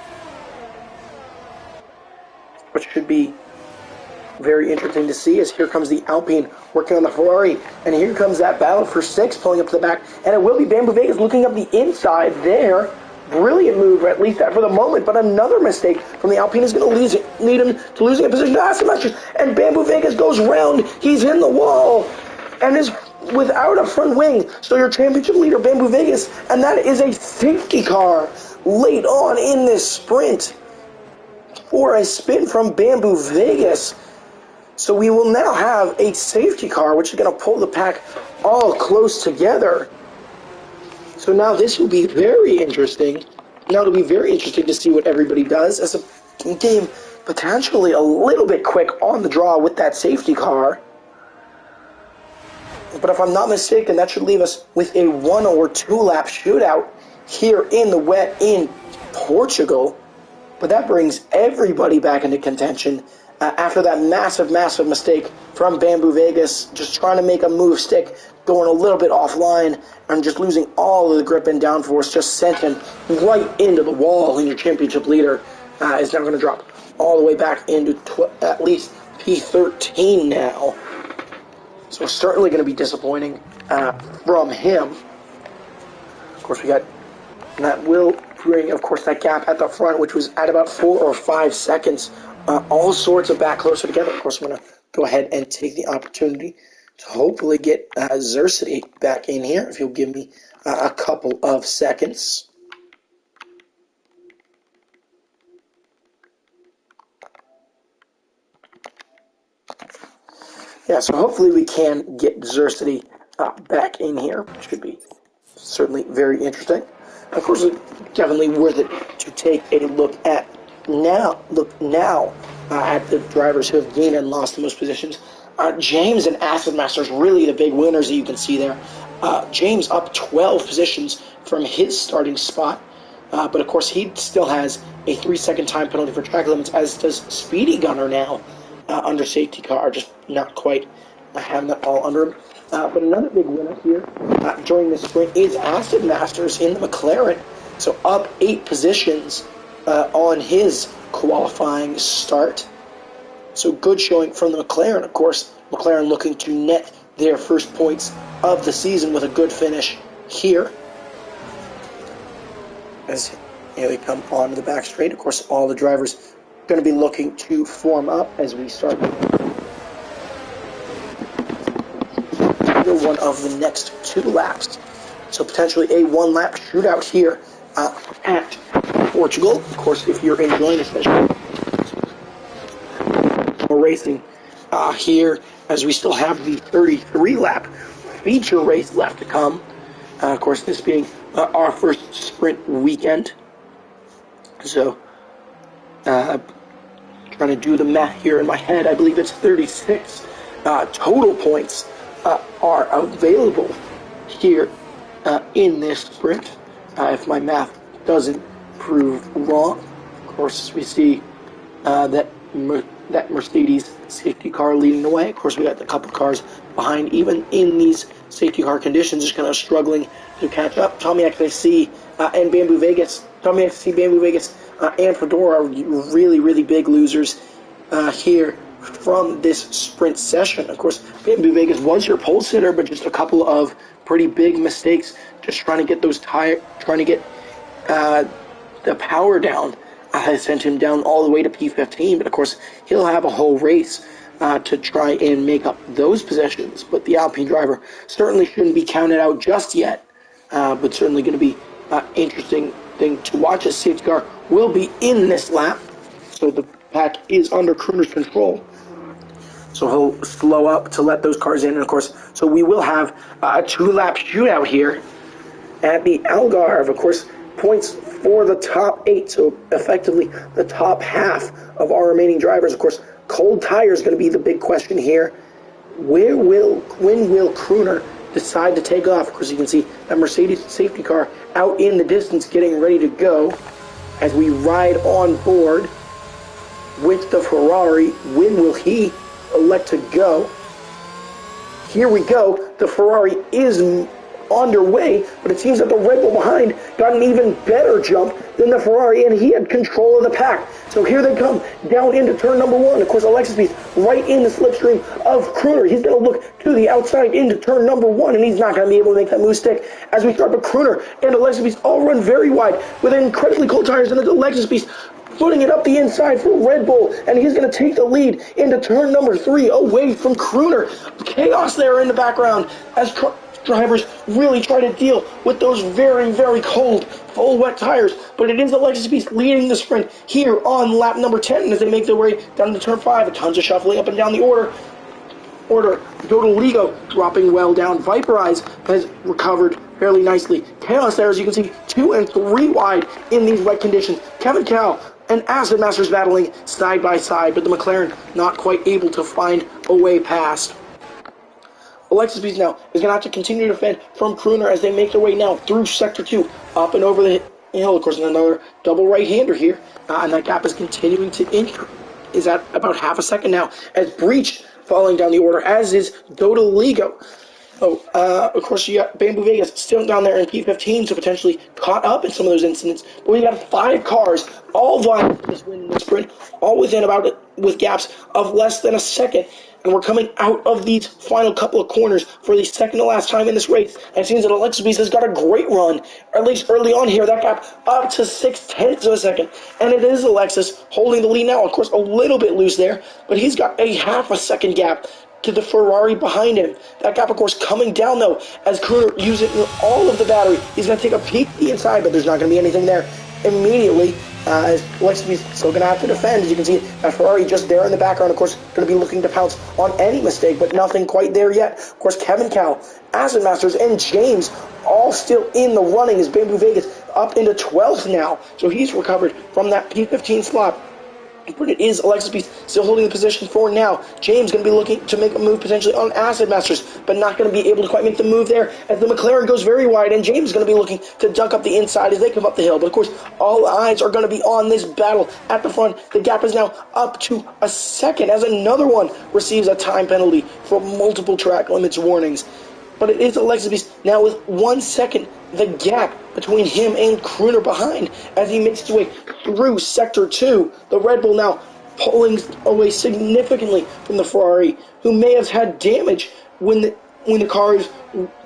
which should be very interesting to see, as here comes the Alpine working on the Ferrari, and here comes that battle for 6 pulling up to the back, and it will be Bamboo Vegas looking up the inside there. Brilliant move, at least for the moment, but another mistake from the Alpine is going to lead him to losing a position to Aston Martin, and Bamboo Vegas goes round. He's in the wall and is without a front wing. So your championship leader, Bamboo Vegas, and that is a safety car late on in this sprint for a spin from Bamboo Vegas. So we will now have a safety car, which is going to pull the pack all close together. So now this will be very interesting. Now it'll be very interesting to see what everybody does as a game potentially a little bit quick on the draw with that safety car. But if I'm not mistaken, that should leave us with a 1 or 2 lap shootout here in the wet in Portugal. But that brings everybody back into contention after that massive mistake from Bamboo Vegas, just trying to make a move stick, going a little bit offline, and just losing all of the grip and downforce, just sent him right into the wall, and your championship leader is now going to drop all the way back into at least P13 now. So certainly going to be disappointing from him. Of course, we got, and that will bring, of course, that gap at the front, which was at about 4 or 5 seconds. All sorts of back closer together. Of course, I'm going to go ahead and take the opportunity to hopefully get Xerxity back in here, if you'll give me a couple of seconds. Yeah, so hopefully we can get Xerxity back in here, which should be certainly very interesting. Of course, it's definitely worth it to take a look now at the drivers who have gained and lost the most positions. James and Acid Masters really the big winners that you can see there. James up 12 positions from his starting spot, but of course he still has a 3-second time penalty for track limits, as does Speedy Gunner now under safety car, just not quite having that all under him. But another big winner here during the sprint is Acid Masters in the McLaren. So up 8 positions on his qualifying start. So good showing from the McLaren, of course. McLaren looking to net their first points of the season with a good finish here. As here we come onto the back straight. Of course, all the drivers going to be looking to form up as we start one of the next 2 laps. So potentially a 1-lap shootout here at Portugal. Of course, if you're enjoying this session, we're racing here as we still have the 33-lap feature race left to come. Of course, this being our first sprint weekend. So, trying to do the math here in my head, I believe it's 36 total points are available here in this sprint, if my math doesn't prove wrong. Of course, we see that Mercedes safety car leading the way. Of course, we got a couple cars behind, even in these safety car conditions, just kind of struggling to catch up. Tommy XIC and Bamboo Vegas. Tommy XIC, Bamboo Vegas, and Fedora are really big losers here from this sprint session. Of course, Bamboo Vegas was your pole sitter, but just a couple of pretty big mistakes, just trying to get the power down. I sent him down all the way to P15, but of course he'll have a whole race to try and make up those positions. But the Alpine driver certainly shouldn't be counted out just yet, but certainly going to be interesting thing to watch. As safety car will be in this lap, so the pack is under Crooner's control. So he'll slow up to let those cars in, and of course, so we will have a 2-lap shootout here at the Algarve. Of course, points for the top 8, so effectively the top half of our remaining drivers. Of course, cold tire is going to be the big question here. When will Crooner decide to take off? Of course, you can see that Mercedes safety car out in the distance getting ready to go as we ride on board with the Ferrari. When will he elect to go? Here we go. The Ferrari is underway, but it seems that the Red Bull behind got an even better jump than the Ferrari, and he had control of the pack. So here they come down into turn number 1. Of course, Alexis Beast right in the slipstream of Crooner. He's going to look to the outside into turn number 1, and he's not going to be able to make that move stick as we start. But Crooner and Alexis Beast all run very wide with incredibly cold tires, and Alexis Beast putting it up the inside for Red Bull, and he's going to take the lead into turn number 3 away from Crooner. Chaos there in the background as drivers really try to deal with those very cold, full wet tires. But it is Alexis Beast leading the sprint here on lap number 10 as they make their way down to turn 5. Tons of shuffling up and down the order. order. Dodoligo dropping well down. Viper Eyes has recovered fairly nicely. LSR, as you can see, 2 and 3 wide in these wet conditions. Kevin Cal and Acid Masters battling side by side, but the McLaren not quite able to find a way past. Alexis Beast now is going to have to continue to defend from Crooner as they make their way now through Sector 2, up and over the hill. Of course, another double right-hander here, and that gap is continuing to increase. Is at about half a second now, as Breach falling down the order, as is Dodoligo. Of course, you got Bamboo Vegas still down there in P15, so potentially caught up in some of those incidents. But we got 5 cars, all vying for this win in the sprint, all within with gaps of less than a second. And we're coming out of these final couple of corners for the second to last time in this race. And it seems that Alexis Beast has got a great run, or at least early on here. That gap up to 0.6 of a second. And it is Alexis holding the lead now. Of course, a little bit loose there, but he's got a half a second gap to the Ferrari behind him. That gap, of course, coming down, though, as Crooner using all of the battery. He's going to take a peek at the inside, but there's not going to be anything there immediately. As Alexis is still going to have to defend. As you can see, that Ferrari just there in the background, of course, going to be looking to pounce on any mistake, but nothing quite there yet. Of course, Kevin Cal, Acid Masters, and James all still in the running as Bamboo Vegas up into 12th now. So he's recovered from that P15 slot. But it is Alexis Beast still holding the position for now. James going to be looking to make a move potentially on Acid Masters, but not going to be able to quite make the move there as the McLaren goes very wide, and James is going to be looking to duck up the inside as they come up the hill. But of course, all eyes are going to be on this battle at the front. The gap is now up to a second as another one receives a time penalty for multiple track limits warnings. But it is Alexis Beast now with 1 second, the gap between him and Crooner behind as he makes his way through Sector 2. The Red Bull now pulling away significantly from the Ferrari, who may have had damage when the cars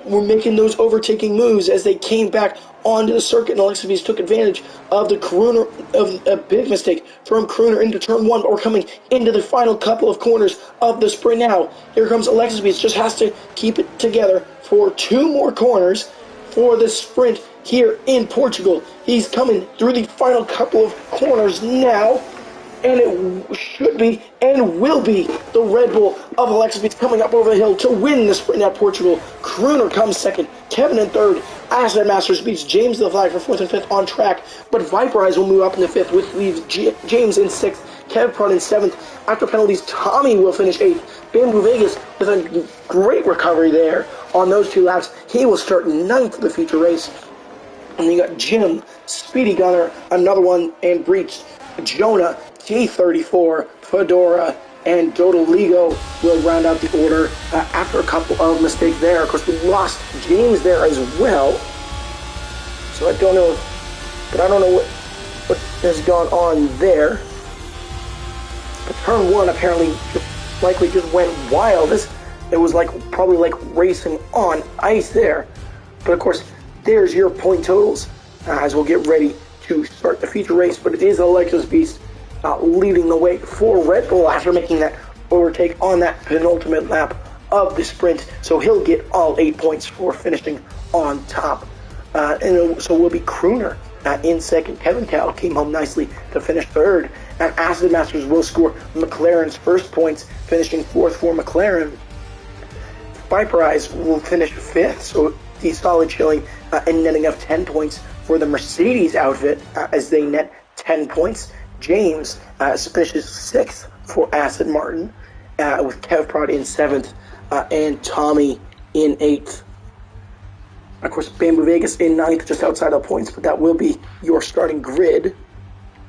were making those overtaking moves as they came back onto the circuit, and Alexis Beast took advantage of the Crooner, of a big mistake from Crooner into turn 1, or coming into the final couple of corners of the sprint now. Here comes Alexis Beast, just has to keep it together for 2 more corners for the sprint here in Portugal. He's coming through the final couple of corners now, and it should be and will be the Red Bull of Alexis Beast coming up over the hill to win the sprint at Portugal. Crooner comes second, Kevin in third, Acid Masters beats James the Flag for 4th and 5th on track, but Viper Eyes will move up in the 5th, with leaves James in 6th, Kev Prod in 7th. After penalties, Tommy will finish 8th. Bamboo Vegas with a great recovery there on those 2 laps. He will start 9th of the feature race. And you got Jim, Speedy Gunner, another one, and Breach, Jonah, T34, Fedora, and Dodoligo will round out the order after a couple of mistakes there. Of course, we lost James there as well. So I don't know what has gone on there. But turn 1 apparently just went wild. It was probably like racing on ice there. But of course, there's your point totals as we'll get ready to start the feature race. But it is Alexis Beast leading the way for Red Bull after making that overtake on that penultimate lap of the sprint. So he'll get all 8 points for finishing on top. And so will be Crooner in second. Kevin Cal came home nicely to finish third. And Acid Masters will score McLaren's first points, finishing 4th for McLaren. Viper Eyes will finish 5th, so the solid showing and netting of 10 points for the Mercedes outfit as they net 10 points. James finishes 6th for Acid Martin, with Kev Prod in 7th and Tommy in 8th. Of course, Bamboo Vegas in 9th, just outside of points, but that will be your starting grid.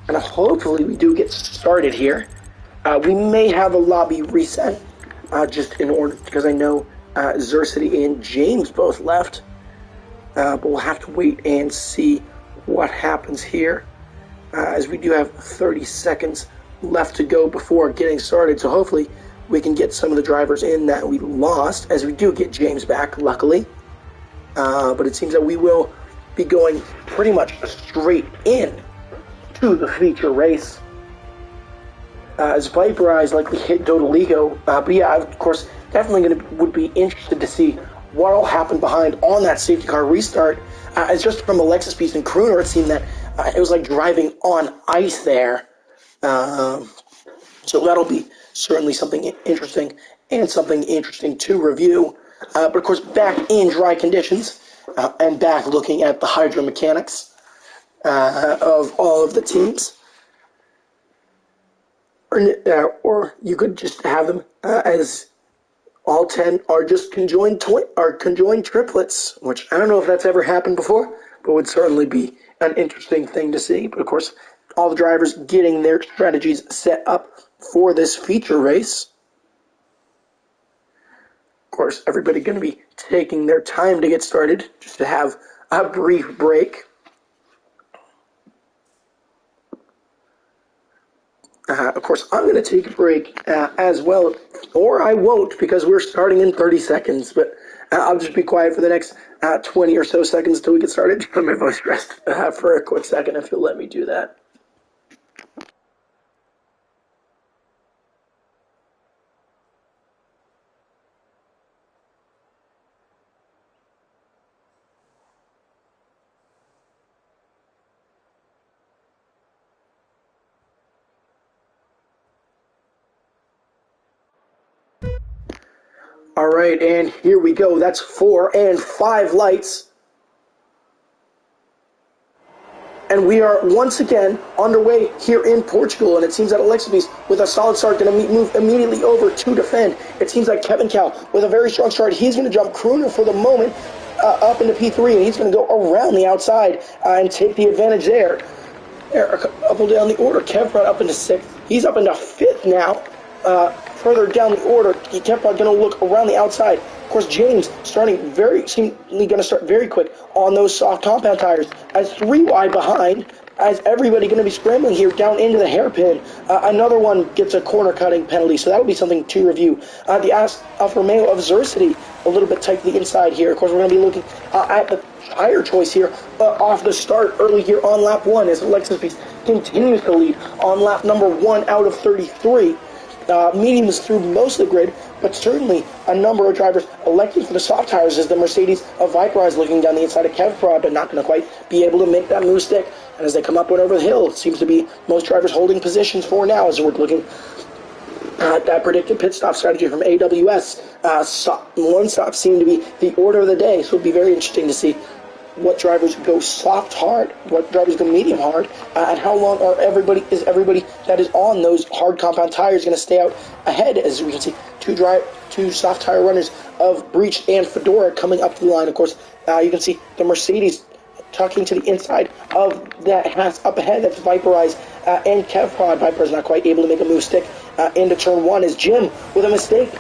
And hopefully we do get started here. We may have a lobby reset, just in order, because I know Zercity and James both left. But we'll have to wait and see what happens here, as we do have 30 seconds left to go before getting started. So hopefully we can get some of the drivers in that we lost, as we do get James back, luckily. But it seems that we will be going pretty much straight in to the feature race, as Viper Eyes likely hit Dodoligo. But yeah, of course, definitely would be interested to see what will happen behind on that safety car restart. As just from Alexis Beast and Crooner, it seemed that it was like driving on ice there. So that'll be certainly something interesting to review. But of course, back in dry conditions and back looking at the hydromechanics of all of the teams. Or you could just have them as all 10 are just conjoined triplets, which I don't know if that's ever happened before, but would certainly be an interesting thing to see. But of course, all the drivers getting their strategies set up for this feature race. Of course, everybody going to be taking their time to get started, just to have a brief break. Of course, I'm going to take a break as well, or I won't because we're starting in 30 seconds, but I'll just be quiet for the next 20 or so seconds until we get started. Just let my voice rest for a quick second if you'll let me do that. All right, and here we go. That's 4 and 5 lights. And we are once again underway here in Portugal, and it seems that Alexis, with a solid start, going to move immediately over to defend. It seems like Kevin Cow, with a very strong start, he's going to jump Crooner for the moment up into P3, and he's going to go around the outside and take the advantage there. A couple down the order, Kevin up into 6th. He's up into 5th now. Further down the order, Kevin going to look around the outside. Of course, James seemingly going to start very quick on those soft compound tires. As 3 wide behind, as everybody going to be scrambling here down into the hairpin. Another one gets a corner cutting penalty, so that'll be something to review. The Alfa Romeo of Xercity, a little bit tight to the inside here. Of course, we're going to be looking at the tire choice here off the start early here on lap 1 as Alexis continues to lead on lap number 1 out of 33. Mediums through most of the grid, but certainly a number of drivers electing for the soft tires as the Mercedes of Viperize looking down the inside of Kevprod, but not going to quite be able to make that move stick. And as they come up and over the hill, it seems to be most drivers holding positions for now as we're looking at that predicted pit stop strategy from AWS. One stop seemed to be the order of the day, so it'll be very interesting to see what drivers go soft hard, what drivers go medium hard, and how long everybody that is on those hard compound tires going to stay out ahead. As we can see, two soft tire runners of Breach and Fedora coming up to the line. Of course, you can see the Mercedes tucking to the inside of that Haas up ahead. That's Viperize and Kevprod. Viperize not quite able to make a move stick into turn 1 as Jim with a mistake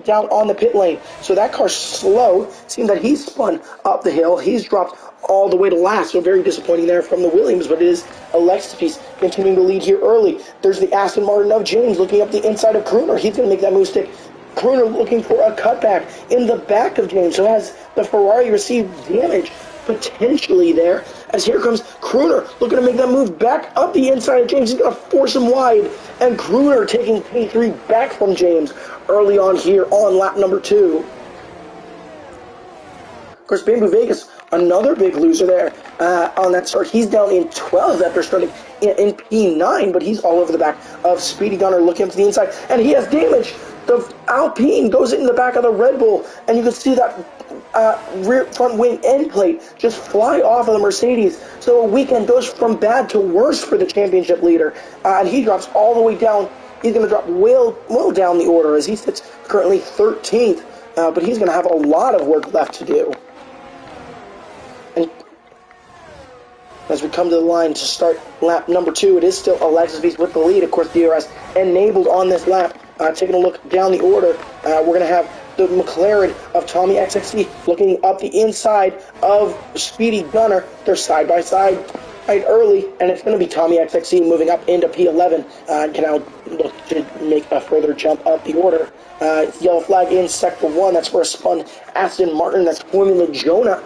down on the pit lane. So that car's slow. Seems that he's spun up the hill. He's dropped all the way to last. So very disappointing there from the Williams, but it is Alexis continuing to lead here early. There's the Aston Martin of James looking up the inside of Crooner. He's going to make that move stick. Crooner looking for a cutback in the back of James. So has the Ferrari received damage potentially there, as here comes Crooner looking to make that move back up the inside of James. He's going to force him wide, and Crooner taking P3 back from James early on here on lap number 2. Of course, Bamboo Vegas, another big loser there on that start. He's down in 12th after starting in P9, but he's all over the back of Speedy Gunner looking up to the inside, and he has damage. The Alpine goes in the back of the Red Bull, and you can see that rear front wing end plate just fly off of the Mercedes. So a weekend goes from bad to worse for the championship leader, and he drops all the way down. He's going to drop well down the order as he sits currently 13th, but he's going to have a lot of work left to do. And as we come to the line to start lap number 2, it is still Alexis with the lead. Of course, DRS enabled on this lap. Taking a look down the order, we're going to have the McLaren of Tommy XXC looking up the inside of Speedy Gunner. They're side by side right early, and it's going to be Tommy XXC moving up into P11. Can now look to make a further jump up the order. Yellow flag in sector 1. That's for a spun Aston Martin. That's Formula Jonah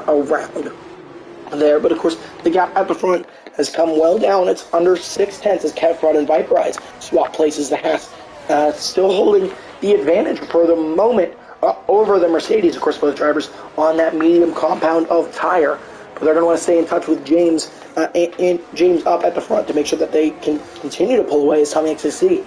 around there. But of course, the gap at the front has come well down. It's under 6/10 as Kevprod and Viperize swap places the Haas. Still holding the advantage for the moment over the Mercedes. Of course, both drivers on that medium compound of tire. but they're going to want to stay in touch with James and James up at the front to make sure that they can continue to pull away as Tommy XXC.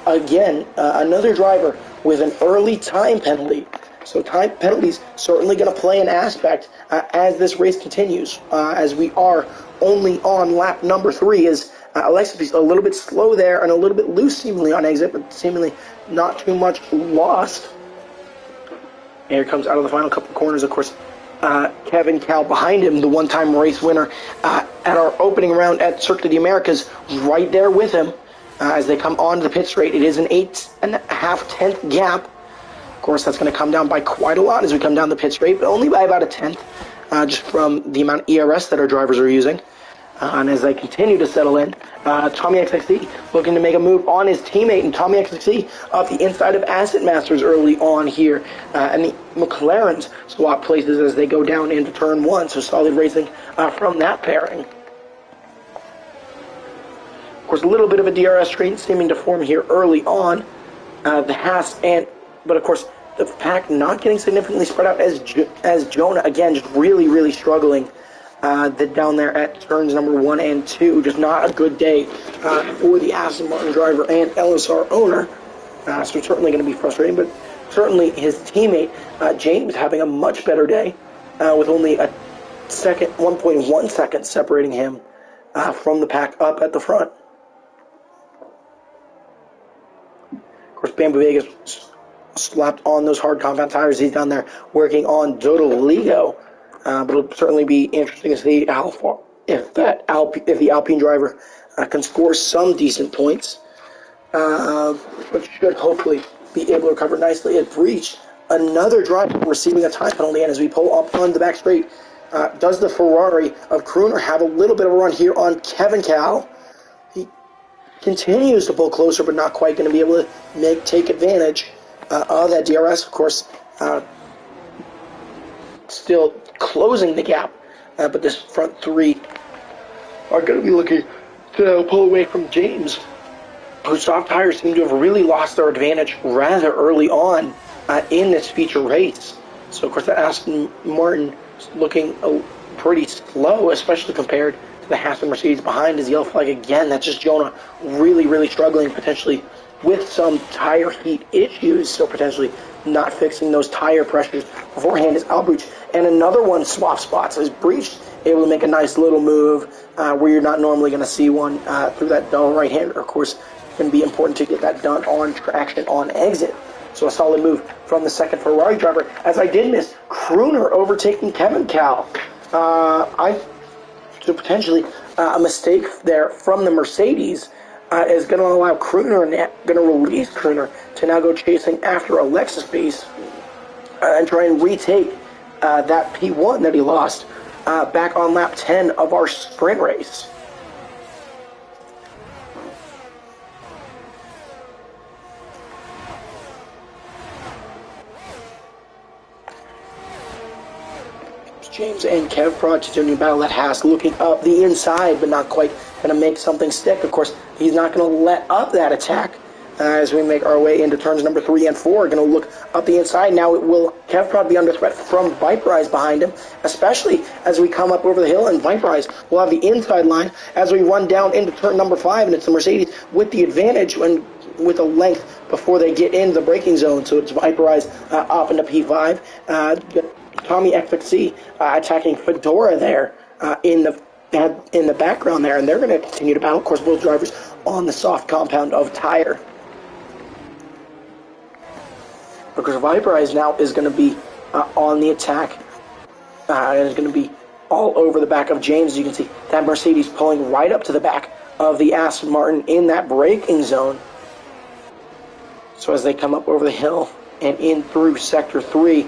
Again, another driver with an early time penalty. So time penalties certainly going to play an aspect as this race continues, as we are only on lap number 3, as Alexis a little bit slow there and a little bit loose seemingly on exit, but seemingly not too much lost. And here comes out of the final couple of corners, of course, Kevin Cal behind him, the one-time race winner at our opening round at Circuit of the Americas, right there with him as they come onto the pit straight. It is an 8.5 gap. Of course, that's going to come down by quite a lot as we come down the pit straight, but only by about a tenth, just from the amount of ERS that our drivers are using. And as they continue to settle in, Tommy XXC looking to make a move on his teammate, and Tommy XXC up the inside of Asset Masters early on here. And the McLarens swap places as they go down into turn 1, so solid racing from that pairing. Of course, a little bit of a DRS train seeming to form here early on. The Haas but of course, the pack not getting significantly spread out as Jonah, again, just really, really struggling down there at turns number 1 and 2. Just not a good day for the Aston Martin driver and LSR owner. So certainly going to be frustrating, but certainly his teammate, James, having a much better day with only a second, 1.1 seconds separating him from the pack up at the front. Of course, Bamboo Vegas slapped on those hard compound tires. He's down there working on Dodo Ligo. But it'll certainly be interesting to see how far, if the Alpine driver can score some decent points, but should hopefully be able to recover nicely. At Breach, another driver receiving a time penalty, and as we pull up on the back straight, does the Ferrari of Crooner have a little bit of a run here on Kevin Cal? He continues to pull closer, but not quite going to be able to take advantage of that DRS. Of course, still closing the gap, but this front 3 are going to be looking to pull away from James, whose soft tires seem to have really lost their advantage rather early on in this feature race. So, of course, the Aston Martin is looking pretty slow, especially compared to the Haas and Mercedes behind. His yellow flag again. That's just Jonah really, really struggling, potentially with some tire heat issues, so potentially not fixing those tire pressures beforehand is Albrecht. And another one swap spots as Breach able to make a nice little move where you're not normally going to see one through that double right hander. Of course, it's going to be important to get that done on traction on exit. So a solid move from the second Ferrari driver. As I did miss, Crooner overtaking Kevin Cal. So potentially a mistake there from the Mercedes is going to allow Crooner and going to release Crooner to now go chasing after Alexis base and try and retake that P1 that he lost back on lap 10 of our sprint race. James and Kev Prod continuing battle that Haas, looking up the inside, but not quite going to make something stick. Of course, he's not going to let up that attack as we make our way into turns number 3 and 4. Going to look up the inside. Now it will Kev Prod be under threat from Viperize behind him, especially as we come up over the hill, and Viperize will have the inside line as we run down into turn number 5, and it's the Mercedes with the advantage and with a length before they get into the braking zone. So it's Viperize up into P5. Tommy XXC attacking Fedora there in the background there, and they're going to continue to battle. Of course, both drivers on the soft compound of tire. Because Viperize now is going to be on the attack, and is going to be all over the back of James. As you can see, that Mercedes pulling right up to the back of the Aston Martin in that braking zone. So as they come up over the hill and in through Sector 3,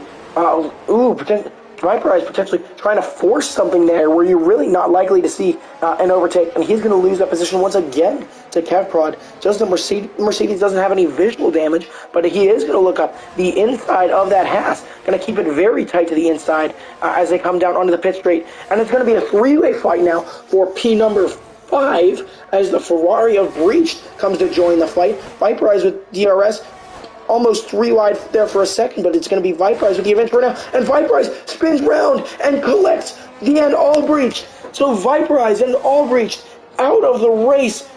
Viperize potentially trying to force something there where you're really not likely to see an overtake, and he's going to lose that position once again to Kev Prod. Just the Mercedes doesn't have any visual damage, but he is going to look up the inside of that Haas, going to keep it very tight to the inside as they come down onto the pit straight, and it's going to be a three-way fight now for P number 5 as the Ferrari of Breach comes to join the fight. Viperize with DRS almost 3 wide there for a second, but it's going to be Viprise with the advantage right now, and Viprise spins round and collects the end all breached. So Viprise and all breached out of the race.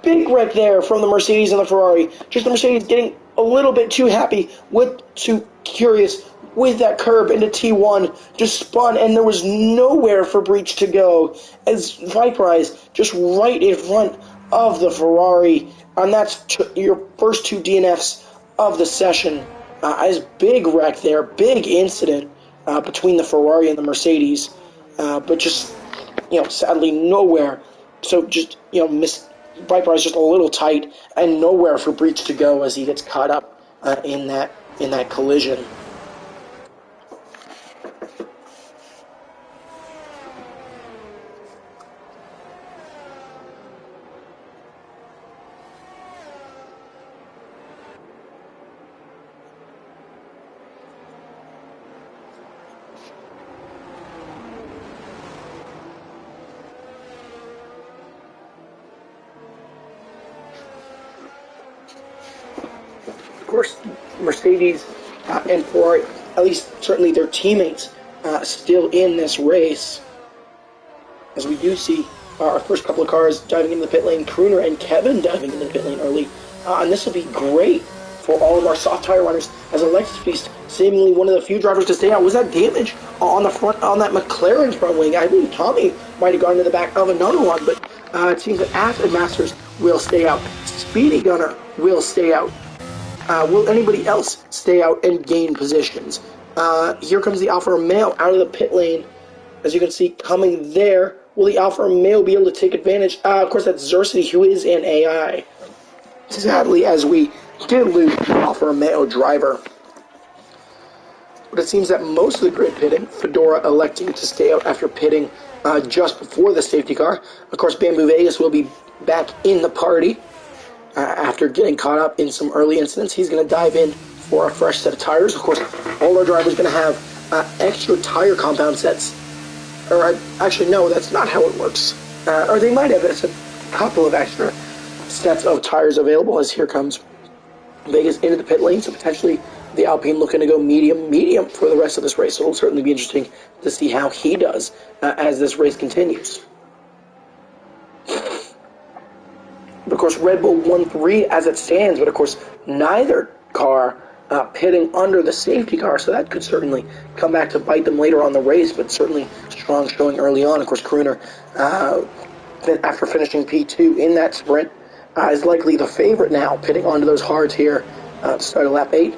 Big wreck there from the Mercedes and the Ferrari. Just the Mercedes getting a little bit too happy, too curious with that curb into T1, just spun, and there was nowhere for Breach to go, as Viprise just right in front of the Ferrari, and that's your first 2 DNFs of the session. As big wreck there, big incident between the Ferrari and the Mercedes, but just, sadly nowhere. So just, Viprise just a little tight, and nowhere for Breach to go as he gets caught up in that collision. Of course, Mercedes and Ferrari, at least certainly their teammates, still in this race. As we do see our first couple of cars diving into the pit lane, Crooner and Kevin diving into the pit lane early. And this will be great for all of our soft tire runners, as Alexis Beast, seemingly one of the few drivers to stay out. Was that damage on the front, on that McLaren front wing? I believe Tommy might have gone to the back of another one, but it seems that Acid Masters will stay out. Speedy Gunner will stay out. Will anybody else stay out and gain positions? Here comes the Alfa Romeo out of the pit lane. As you can see, coming there. Will the Alfa Romeo be able to take advantage? Of course, that's Xerxes, who is an AI. Sadly, as we did lose the Alfa Romeo driver. But it seems that most of the grid pitting, Fedora electing to stay out after pitting just before the safety car. Of course, Bamboo Vegas will be back in the party. After getting caught up in some early incidents, he's going to dive in for a fresh set of tires. Of course, all our drivers are going to have extra tire compound sets. Or actually, no, that's not how it works. Or they might have a couple of extra sets of tires available, as here comes Vegas into the pit lane. So potentially the Alpine looking to go medium for the rest of this race. So it'll certainly be interesting to see how he does as this race continues. Of course, Red Bull won 3 as it stands, but of course, neither car pitting under the safety car, so that could certainly come back to bite them later on the race, but certainly strong showing early on. Of course, Crooner, after finishing P2 in that sprint, is likely the favorite now, pitting onto those hards here to start at lap 8.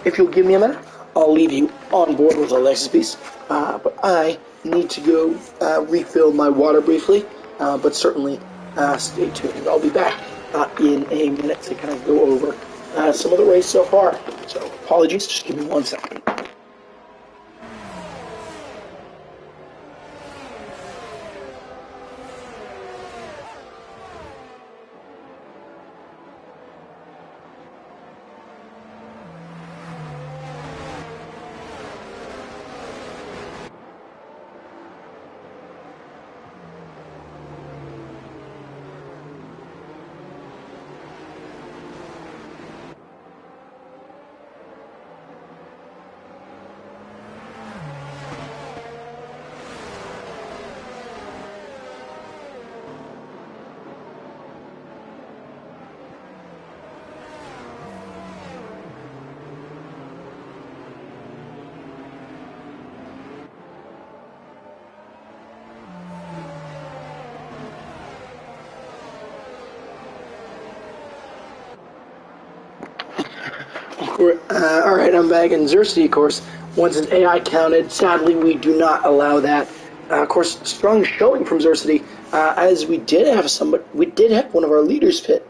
If you'll give me a minute, I'll leave you on board with Alexis Beast, but I need to go refill my water briefly, but certainly stay tuned. I'll be back in a minute to kind of go over some of the race so far. So apologies, just give me 1 second. Alright, I'm back, and Xerxes, of course, once an AI counted. Sadly, we do not allow that. Of course, strong showing from Xerxes, as we did have one of our leaders pit,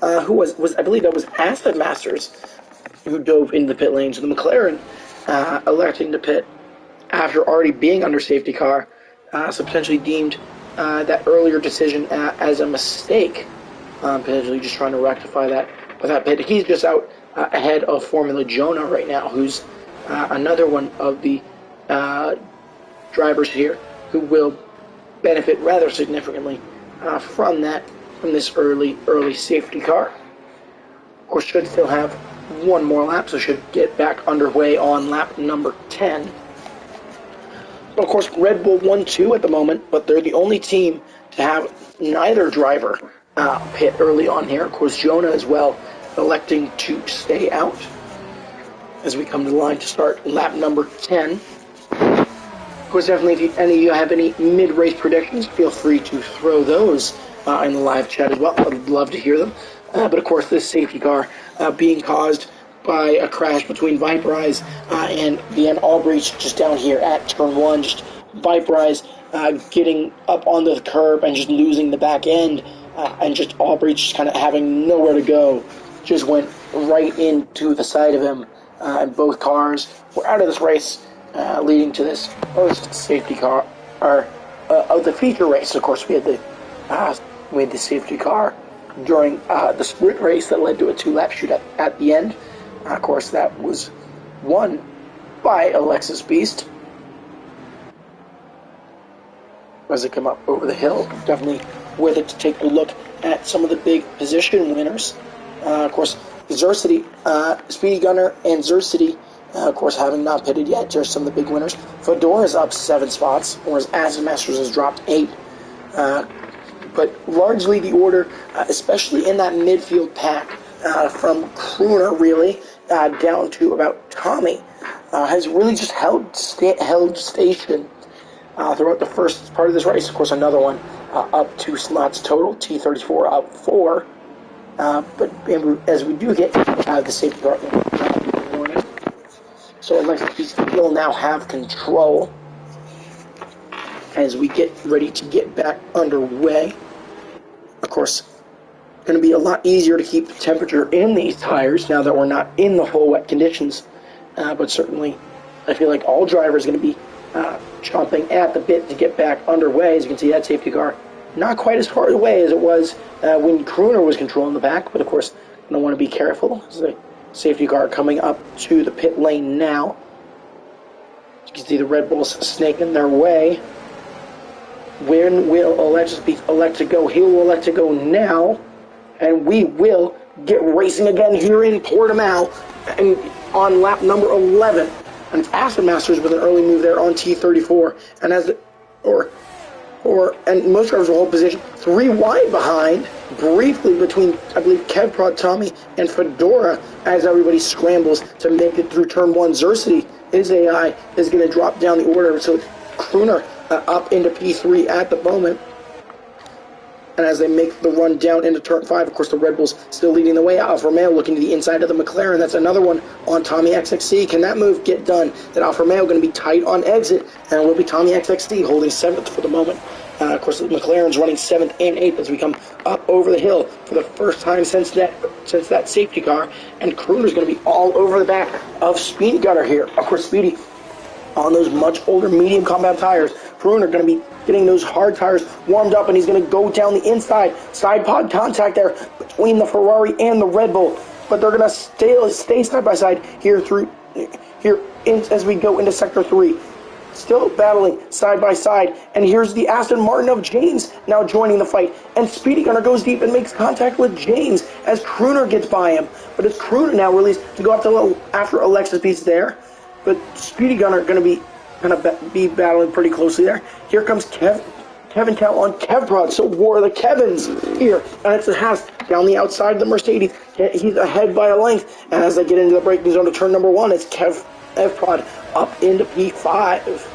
who was I believe that was Acid Masters, who dove into the pit lane. So the McLaren electing to pit after already being under safety car, so potentially deemed that earlier decision as a mistake, potentially just trying to rectify that with that pit. He's just out ahead of Formula Jonah right now, who's another one of the drivers here who will benefit rather significantly from this early safety car. Of course, should still have one more lap, so should get back underway on lap number 10. Of course, Red Bull 1-2 at the moment, but they're the only team to have neither driver pit early on here. Of course, Jonah as well electing to stay out as we come to the line to start lap number 10. Of course, definitely, if any of you have any mid-race predictions, feel free to throw those in the live chat as well. I'd love to hear them. But of course, this safety car being caused by a crash between Viperize and Deanne Albrecht just down here at turn 1. Just Viperize getting up onto the curb and just losing the back end, and just Albrecht just kind of having nowhere to go. Just went right into the side of him, and both cars were out of this race, leading to this first safety car, or of the feature race. Of course, we had the safety car during the sprint race that led to a 2-lap shoot at the end. Of course, that was won by Alexis Beast. As they come up over the hill, definitely worth it to take a look at some of the big position winners. Of course, Xercity, Speedy Gunner, and Xercity, of course, having not pitted yet, just some of the big winners. Fedora's up 7 spots, whereas Acid Masters has dropped 8. But largely the order, especially in that midfield pack, from Crooner, really, down to about Tommy, has really just held station throughout the first part of this race. Of course, another one up 2 slots total, T34 up 4. But as we do get the safety car in the morning, so Alexis will now have control as we get ready to get back underway. Of course, going to be a lot easier to keep the temperature in these tires now that we're not in the full wet conditions. But certainly, I feel like all drivers are going to be chomping at the bit to get back underway. As you can see, that safety car not quite as far away as it was when Crooner was controlling the back. But of course, going to want to be careful. This is a safety car coming up to the pit lane now. You can see the Red Bulls snaking their way. When will Alexis elect to go? He will elect to go now, and we will get racing again here in Portimao, and on lap number 11. And it's Acid Masters with an early move there on T34, and and most drivers will hold position 3 wide behind, briefly between, I believe, Kevprod, Tommy, and Fedora, as everybody scrambles to make it through turn 1. Xercity, his AI, is going to drop down the order, so Crooner up into P3 at the moment. And as they make the run down into turn 5, of course, the Red Bulls still leading the way. Alfa Romeo looking to the inside of the McLaren. That's another one on Tommy XXC. Can that move get done? That Alfa Romeo going to be tight on exit, and it will be Tommy XXC holding 7th for the moment. Of course, the McLaren's running 7th and 8th as we come up over the hill for the first time since that safety car. And Crooner's going to be all over the back of Speedy Gunner here. Of course, Speedy on those much older medium compound tires. Crooner going to be getting those hard tires warmed up, and he's going to go down the inside. Side pod contact there between the Ferrari and the Red Bull, but they're going to stay side by side here as we go into sector 3. Still battling side by side, and here's the Aston Martin of James now joining the fight, and Speedy Gunner goes deep and makes contact with James as Crooner gets by him, but it's Crooner now released to go after Alexis Beast there, but Speedy Gunner going to be battling pretty closely there. Here comes Kevin Cal on Kevprod, so War of the Kevins here, and it's a Haas down the outside of the Mercedes. He's ahead by a length, and as they get into the braking zone to turn number 1, it's Kevprod up into P5.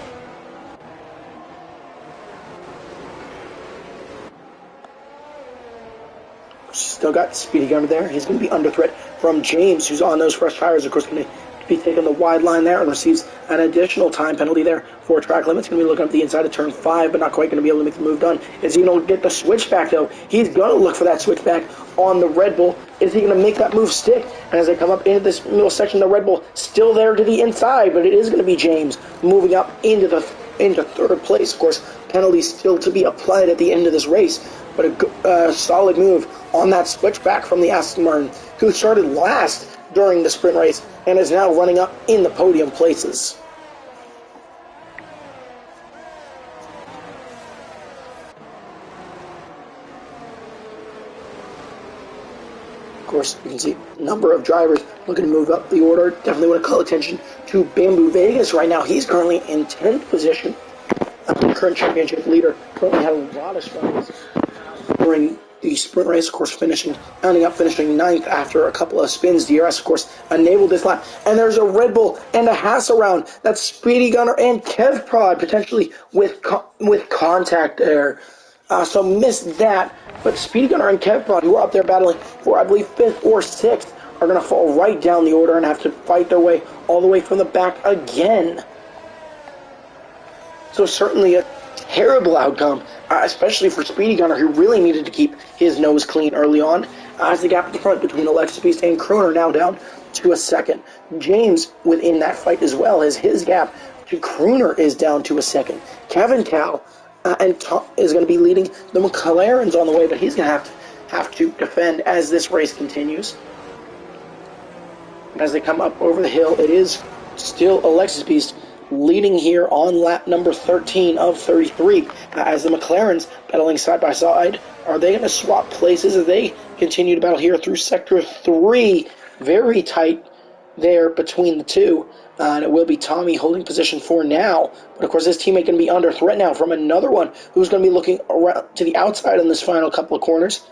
Still got Speedy Gunner there. He's going to be under threat from James, who's on those fresh tires. Of course, going to be taking the wide line there and receives an additional time penalty there for track limits. Going to be looking up the inside of turn 5, but not quite going to be able to make the move done. Is he going to get the switchback, though? He's going to look for that switchback on the Red Bull. Is he going to make that move stick? And as they come up into this middle section, the Red Bull still there to the inside, but it is going to be James moving up into 3rd place. Of course, penalties still to be applied at the end of this race, but a solid move on that switchback from the Aston Martin, who started last during the sprint race and is now running up in the podium places. Of course, you can see a number of drivers looking to move up the order. Definitely want to call attention to Bamboo Vegas right now. He's currently in 10th position. The current championship leader currently had a lot of struggles during the sprint race, of course, ending up finishing 9th after a couple of spins. DRS, of course, enabled this lap. And there's a Red Bull and a Haas around. That's Speedy Gunner and Kev Prod potentially with contact there. So missed that. But Speedy Gunner and Kev Prod, who are up there battling for, I believe, 5th or 6th, are going to fall right down the order and have to fight their way all the way from the back again. So certainly a terrible outcome, especially for Speedy Gunner, who really needed to keep his nose clean early on, as the gap at the front between Alexis Beast and Crooner now down to a second. James within that fight as well, as his gap to Crooner is down to a second. Kevin Cal and Tom is going to be leading the McLarens on the way, but he's going to have to defend as this race continues. As they come up over the hill, it is still Alexis Beast leading here on lap number 13 of 33 as the McLarens battling side by side. Are they going to swap places as they continue to battle here through sector 3? Very tight there between the two. And it will be Tommy holding position for now. But of course, his teammate going to be under threat now from another one who's going to be looking around to the outside in this final couple of corners.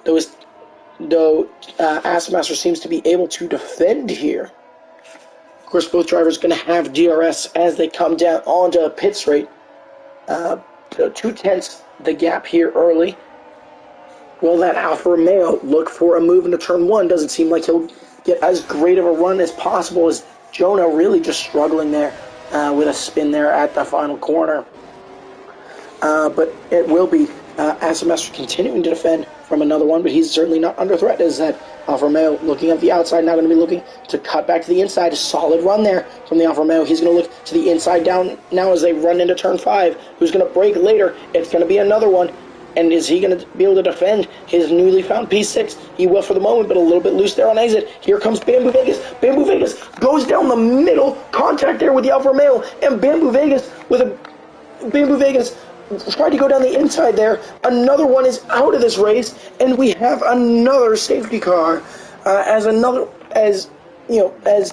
Though Acid Master seems to be able to defend here. Of course, both drivers going to have DRS as they come down onto pit straight. 2/10 the gap here early. Will that Alfa Romeo look for a move into turn 1? Doesn't seem like he'll get as great of a run as possible, as Jonah really just struggling there with a spin there at the final corner. But it will be Acid Master continuing to defend from another one, but he's certainly not under threat, as that Alfa Romeo looking at the outside, now going to be looking to cut back to the inside. A solid run there from the Alfa Romeo. He's going to look to the inside down now as they run into turn 5. Who's going to break later? It's going to be another one. And is he going to be able to defend his newly found P6? He will for the moment, but a little bit loose there on exit. Here comes Bamboo Vegas. Bamboo Vegas goes down the middle. Contact there with the Alfa Romeo. And Bamboo Vegas tried to go down the inside there. Another one is out of this race, and we have another safety car as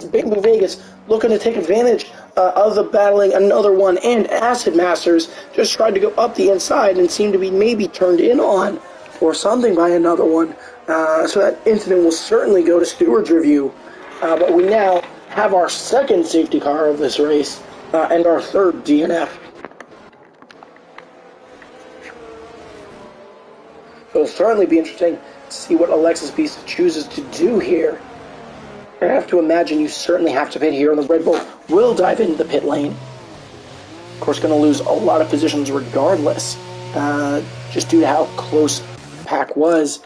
Bamboo Vegas looking to take advantage of the battling another one, and Acid Masters just tried to go up the inside and seemed to be maybe turned in on or something by another one. So that incident will certainly go to Steward's review. But we now have our second safety car of this race and our third DNF. So it'll certainly be interesting to see what Alexis Beast chooses to do here. I have to imagine you certainly have to pit here, and the Red Bull will dive into the pit lane. Of course, going to lose a lot of positions regardless, just due to how close the pack was.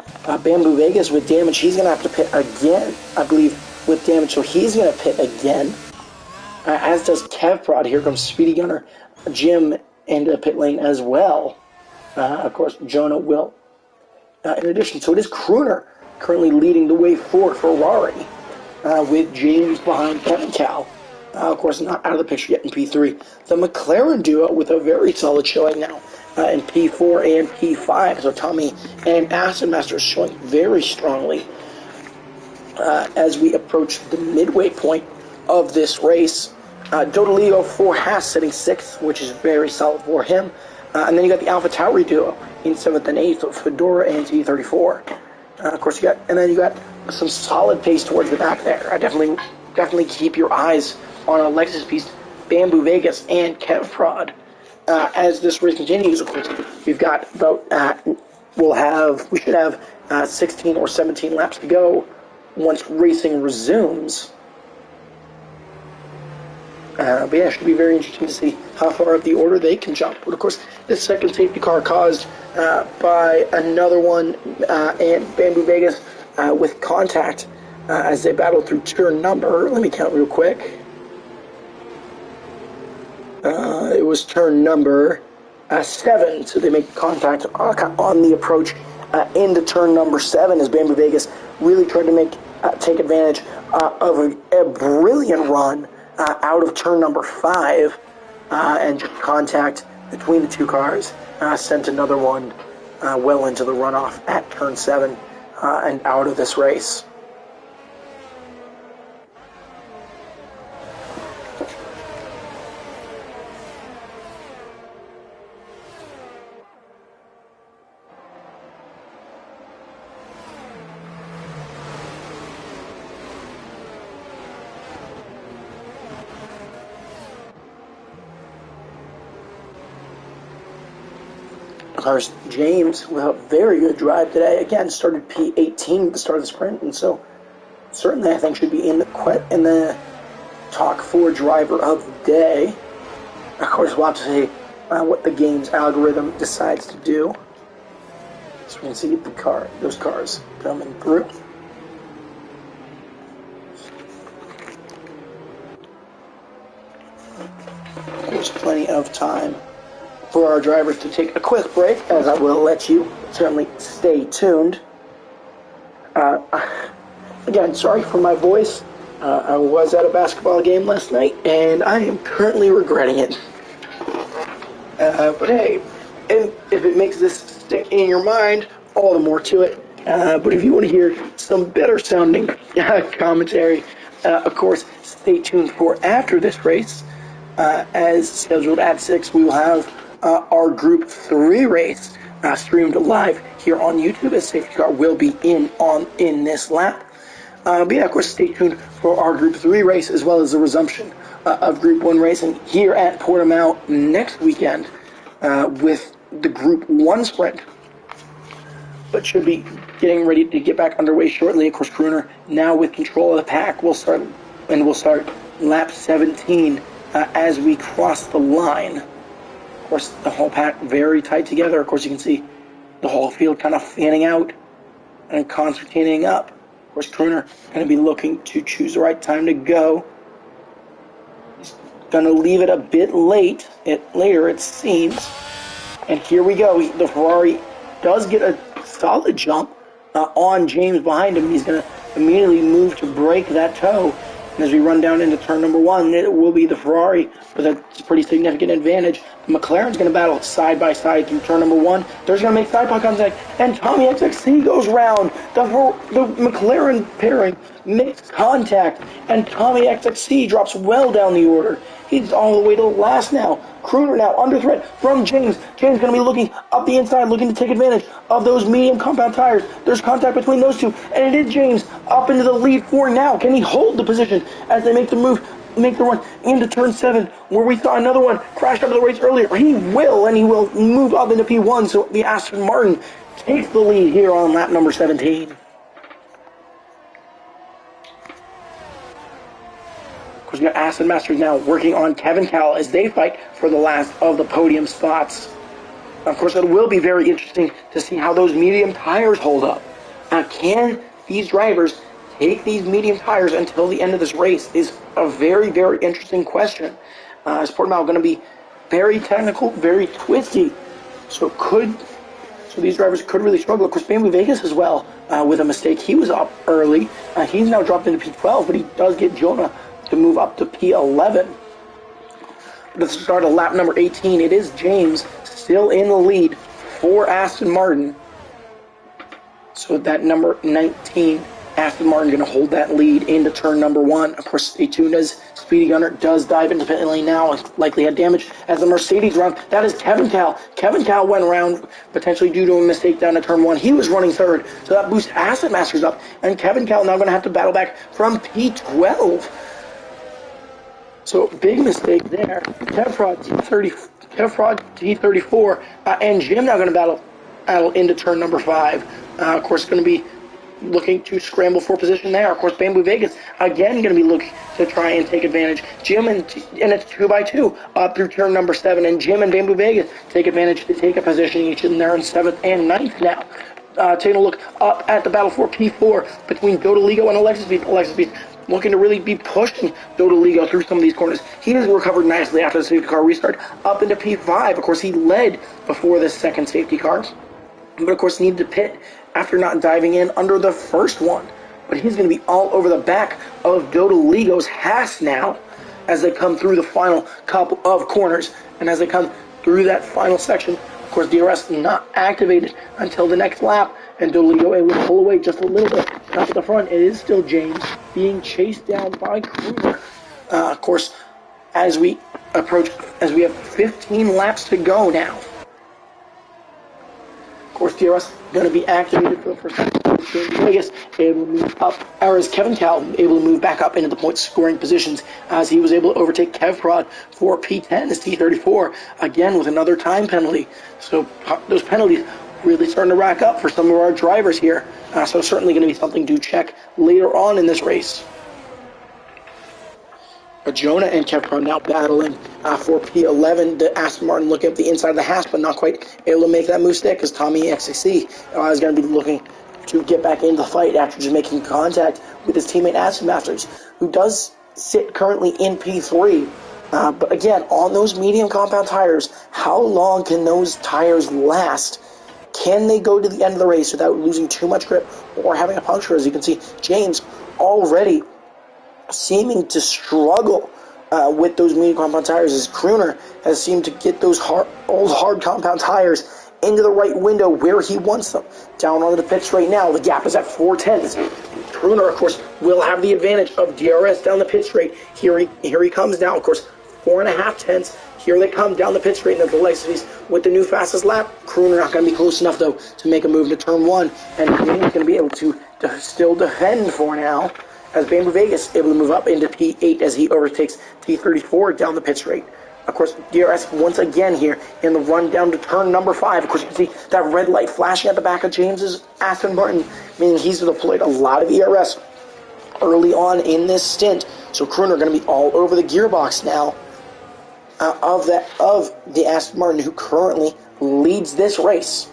Bamboo Vegas with damage, he's going to have to pit again, I believe, with damage, so he's going to pit again. As does Kev Prod. Here comes Speedy Gunner, Jim into the pit lane as well. Of course, Jonah will. In addition, so it is Crooner currently leading the way for Ferrari, with James behind Kevin Cal. Of course, not out of the picture yet in P3. The McLaren duo with a very solid showing now in P4 and P5. So Tommy and Acid Master showing very strongly as we approach the midway point of this race. Dodolio for Haas sitting 6th, which is very solid for him. And then you got the Alpha Tauri duo in 7th and 8th, so Fedora and T34. Of course, you got some solid pace towards the back there. Definitely keep your eyes on Alexis Beast, Bamboo Vegas, and Kev Prod. As this race continues, of course, we've got about we should have 16 or 17 laps to go once racing resumes. But yeah, it should be very interesting to see how far up the order they can jump. But of course, this second safety car caused by another one and Bamboo Vegas with contact as they battle through turn number. Let me count real quick. It was turn number 7, so they make contact on the approach into turn number 7 as Bamboo Vegas really tried to take advantage of a brilliant run out of turn number 5, and just contact between the two cars sent another one well into the runoff at turn 7 and out of this race. Of course, James with a very good drive today. Again, started P18 at the start of the sprint, and so certainly I think should be in the talk for driver of the day. Of course, we'll have to see what the game's algorithm decides to do. So we can see those cars coming through. There's plenty of time for our drivers to take a quick break, as I will let you certainly stay tuned. Again, sorry for my voice. I was at a basketball game last night, and I am currently regretting it. But hey, if it makes this stick in your mind, all the more to it. But if you want to hear some better sounding commentary, of course, stay tuned for after this race. As scheduled at 6, we will have our Group 3 race streamed live here on YouTube, as safety car will be in this lap. But yeah, of course, stay tuned for our Group 3 race, as well as the resumption of Group 1 racing here at Portimao next weekend with the Group 1 sprint. But should be getting ready to get back underway shortly. Of course, Crooner now with control of the pack. We'll start lap 17 as we cross the line. Of course, the whole pack very tight together. Of course, you can see the whole field kind of fanning out and concertinating up. Of course, Crooner going to be looking to choose the right time to go. He's going to leave it a bit later, it seems. And here we go. The Ferrari does get a solid jump on James behind him. He's going to immediately move to break that toe. And as we run down into turn number 1, it will be the Ferrari with a pretty significant advantage. The McLaren's going to battle side by side through turn number 1. They're going to make side pod contact, and Tommy XXC goes round. The McLaren pairing makes contact, and Tommy XXC drops well down the order. He's all the way to the last now. Crooner now under threat from James. James going to be looking up the inside, looking to take advantage of those medium compound tires. There's contact between those two, and it is James up into the lead for now. Can he hold the position as they make the run into turn 7, where we saw another one crash up the race earlier? He will move up into P1, so the Aston Martin takes the lead here on lap number 17. Of course, we got Aston Masters now working on Kevin Cowell as they fight for the last of the podium spots. Of course, it will be very interesting to see how those medium tires hold up. Can these drivers take these medium tires until the end of this race is a very, very interesting question. As Portimao going to be very technical, very twisty, so these drivers could really struggle. Of course, Bamboo Vegas as well with a mistake. He was up early. He's now dropped into P12, but he does get Jonah to move up to P11. At the start of lap number 18, it is James still in the lead for Aston Martin. So that number 19, Aston Martin going to hold that lead into turn number 1. Of course, stay tuned as Speedy Gunner does dive into pit lane now. Likely had damage as the Mercedes round. That is Kevin Cowell. Kevin Cowell went around potentially due to a mistake down to turn 1. He was running third, so that boosts Aston Masters up. And Kevin Cowell now going to have to battle back from P12. So big mistake there. Kevfrod T34, and Jim now going to battle into turn number 5. Of course, going to be looking to scramble for position there. Of course, Bamboo Vegas again going to be looking to try and take advantage. Jim and it's 2x2 up through turn number 7, and Jim and Bamboo Vegas take advantage to take a position each, and they're in 7th and 9th now. Taking a look up at the battle for P4 between Dodoligo and Alexis Beast. Alexis Beast looking to really be pushing Dodoligo through some of these corners. He has recovered nicely after the safety car restart up into P5. Of course, he led before the second safety car, but of course needed to pit after not diving in under the first one. But he's going to be all over the back of Dodoligo's Haas now as they come through the final couple of corners. And as they come through that final section, of course, DRS not activated until the next lap, and Dodoligo able to pull away just a little bit. Up at the front, it is still James being chased down by Crooner. Of course, as we have 15 laps to go now. Of course, DRS going to be activated for the first time. Vegas able to move up, or is Kevin Cal able to move back up into the point scoring positions as he was able to overtake Kev Prod for P10 as T34 again with another time penalty. So those penalties really starting to rack up for some of our drivers here. So certainly going to be something to check later on in this race. Jonah and Kevin now battling for P11. The Aston Martin looking up the inside of the Haas, but not quite able to make that move stick because Tommy XXC is going to be looking to get back into the fight after just making contact with his teammate Aston Masters, who does sit currently in P3. But again, on those medium compound tires, how long can those tires last? Can they go to the end of the race without losing too much grip or having a puncture? As you can see, James already seeming to struggle with those medium compound tires, as Crooner has seemed to get those old hard compound tires into the right window where he wants them. Down onto the pits right now, the gap is at 4/10. Crooner, of course, will have the advantage of DRS down the pit straight. Here he comes now, of course, 4.5 tenths. Here they come down the pit straight into the Legacies with the new fastest lap. Crooner not going to be close enough, though, to make a move to turn 1, and James going to be able to still defend for now, as Bamboo Vegas able to move up into P8 as he overtakes T34 down the pit straight. Of course, DRS once again here in the run down to turn number 5. Of course, you can see that red light flashing at the back of James's Aston Martin, meaning he's deployed a lot of ERS early on in this stint. So Crooner going to be all over the gearbox now of the Aston Martin, who currently leads this race.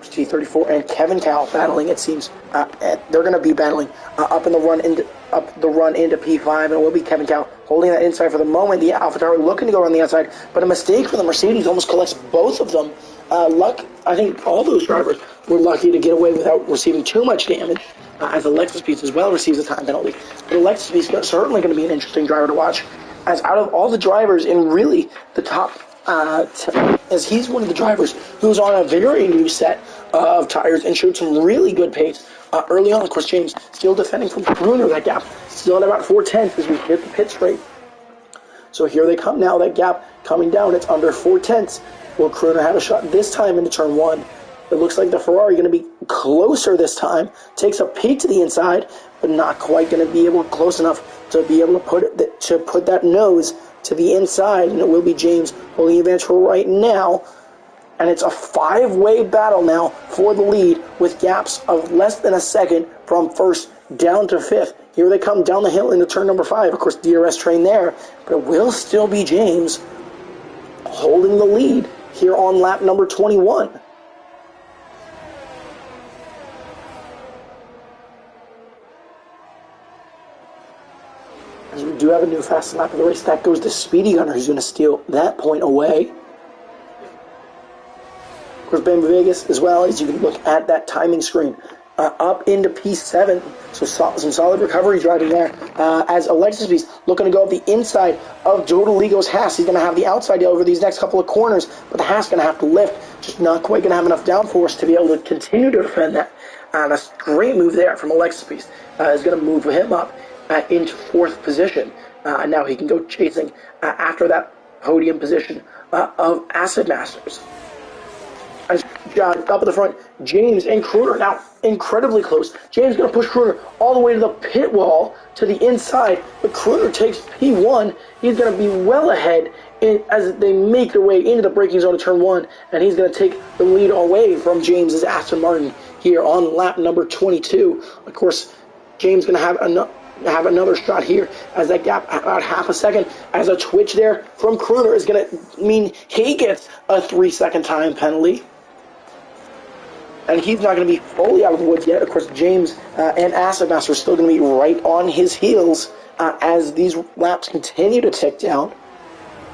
T34 and Kevin Cal battling, it seems. They're going to be battling up the run into P5, and it will be Kevin Cal holding that inside for the moment. The AlphaTauri looking to go around the outside, but a mistake for the Mercedes almost collects both of them. I think all those drivers were lucky to get away without receiving too much damage, as the Lexus piece as well receives a time penalty. But the Lexus piece is certainly going to be an interesting driver to watch, as out of all the drivers in really the top as he's one of the drivers who's on a very new set of tires and showed some really good pace early on. Of course, James still defending from Crooner. That gap still at about 4/10 as we hit the pit straight. So here they come now. That gap coming down. It's under 4/10. Will Crooner have a shot this time into turn 1? It looks like the Ferrari going to be closer this time. Takes a peek to the inside, but not quite going to be able close enough to be able to put that nose to the inside, and it will be James holding the advantage for right now. And it's a 5-way battle now for the lead, with gaps of less than a second from first down to 5th. Here they come down the hill into turn number 5. Of course, DRS train there, but it will still be James holding the lead here on lap number 21. As we do have a new fast lap of the race, that goes to Speedy Gunner, who's going to steal that point away. Of course, Bamboo Vegas, as well as you can look at that timing screen, up into P7. So some solid recovery driving there. As Alexis Beast looking to go up the inside of Jodeligo's Haas. He's going to have the outside over these next couple of corners, but the Haas going to have to lift. Just not quite going to have enough downforce to be able to continue to defend that. And a great move there from Alexis Beast is going to move him up into 4th position. Now he can go chasing after that podium position of Acid Masters. As up at the front, James and Crooner now incredibly close. James going to push Crooner all the way to the pit wall to the inside, but Crooner takes P1. He's going to be well ahead as they make their way into the braking zone of turn 1, and he's going to take the lead away from James's Aston Martin here on lap number 22. Of course, James going to have another shot here, as that gap about half a second, as a twitch there from Crooner is going to mean he gets a 3-second time penalty. And he's not going to be fully out of the woods yet. Of course, James and Acid Master are still going to be right on his heels as these laps continue to tick down.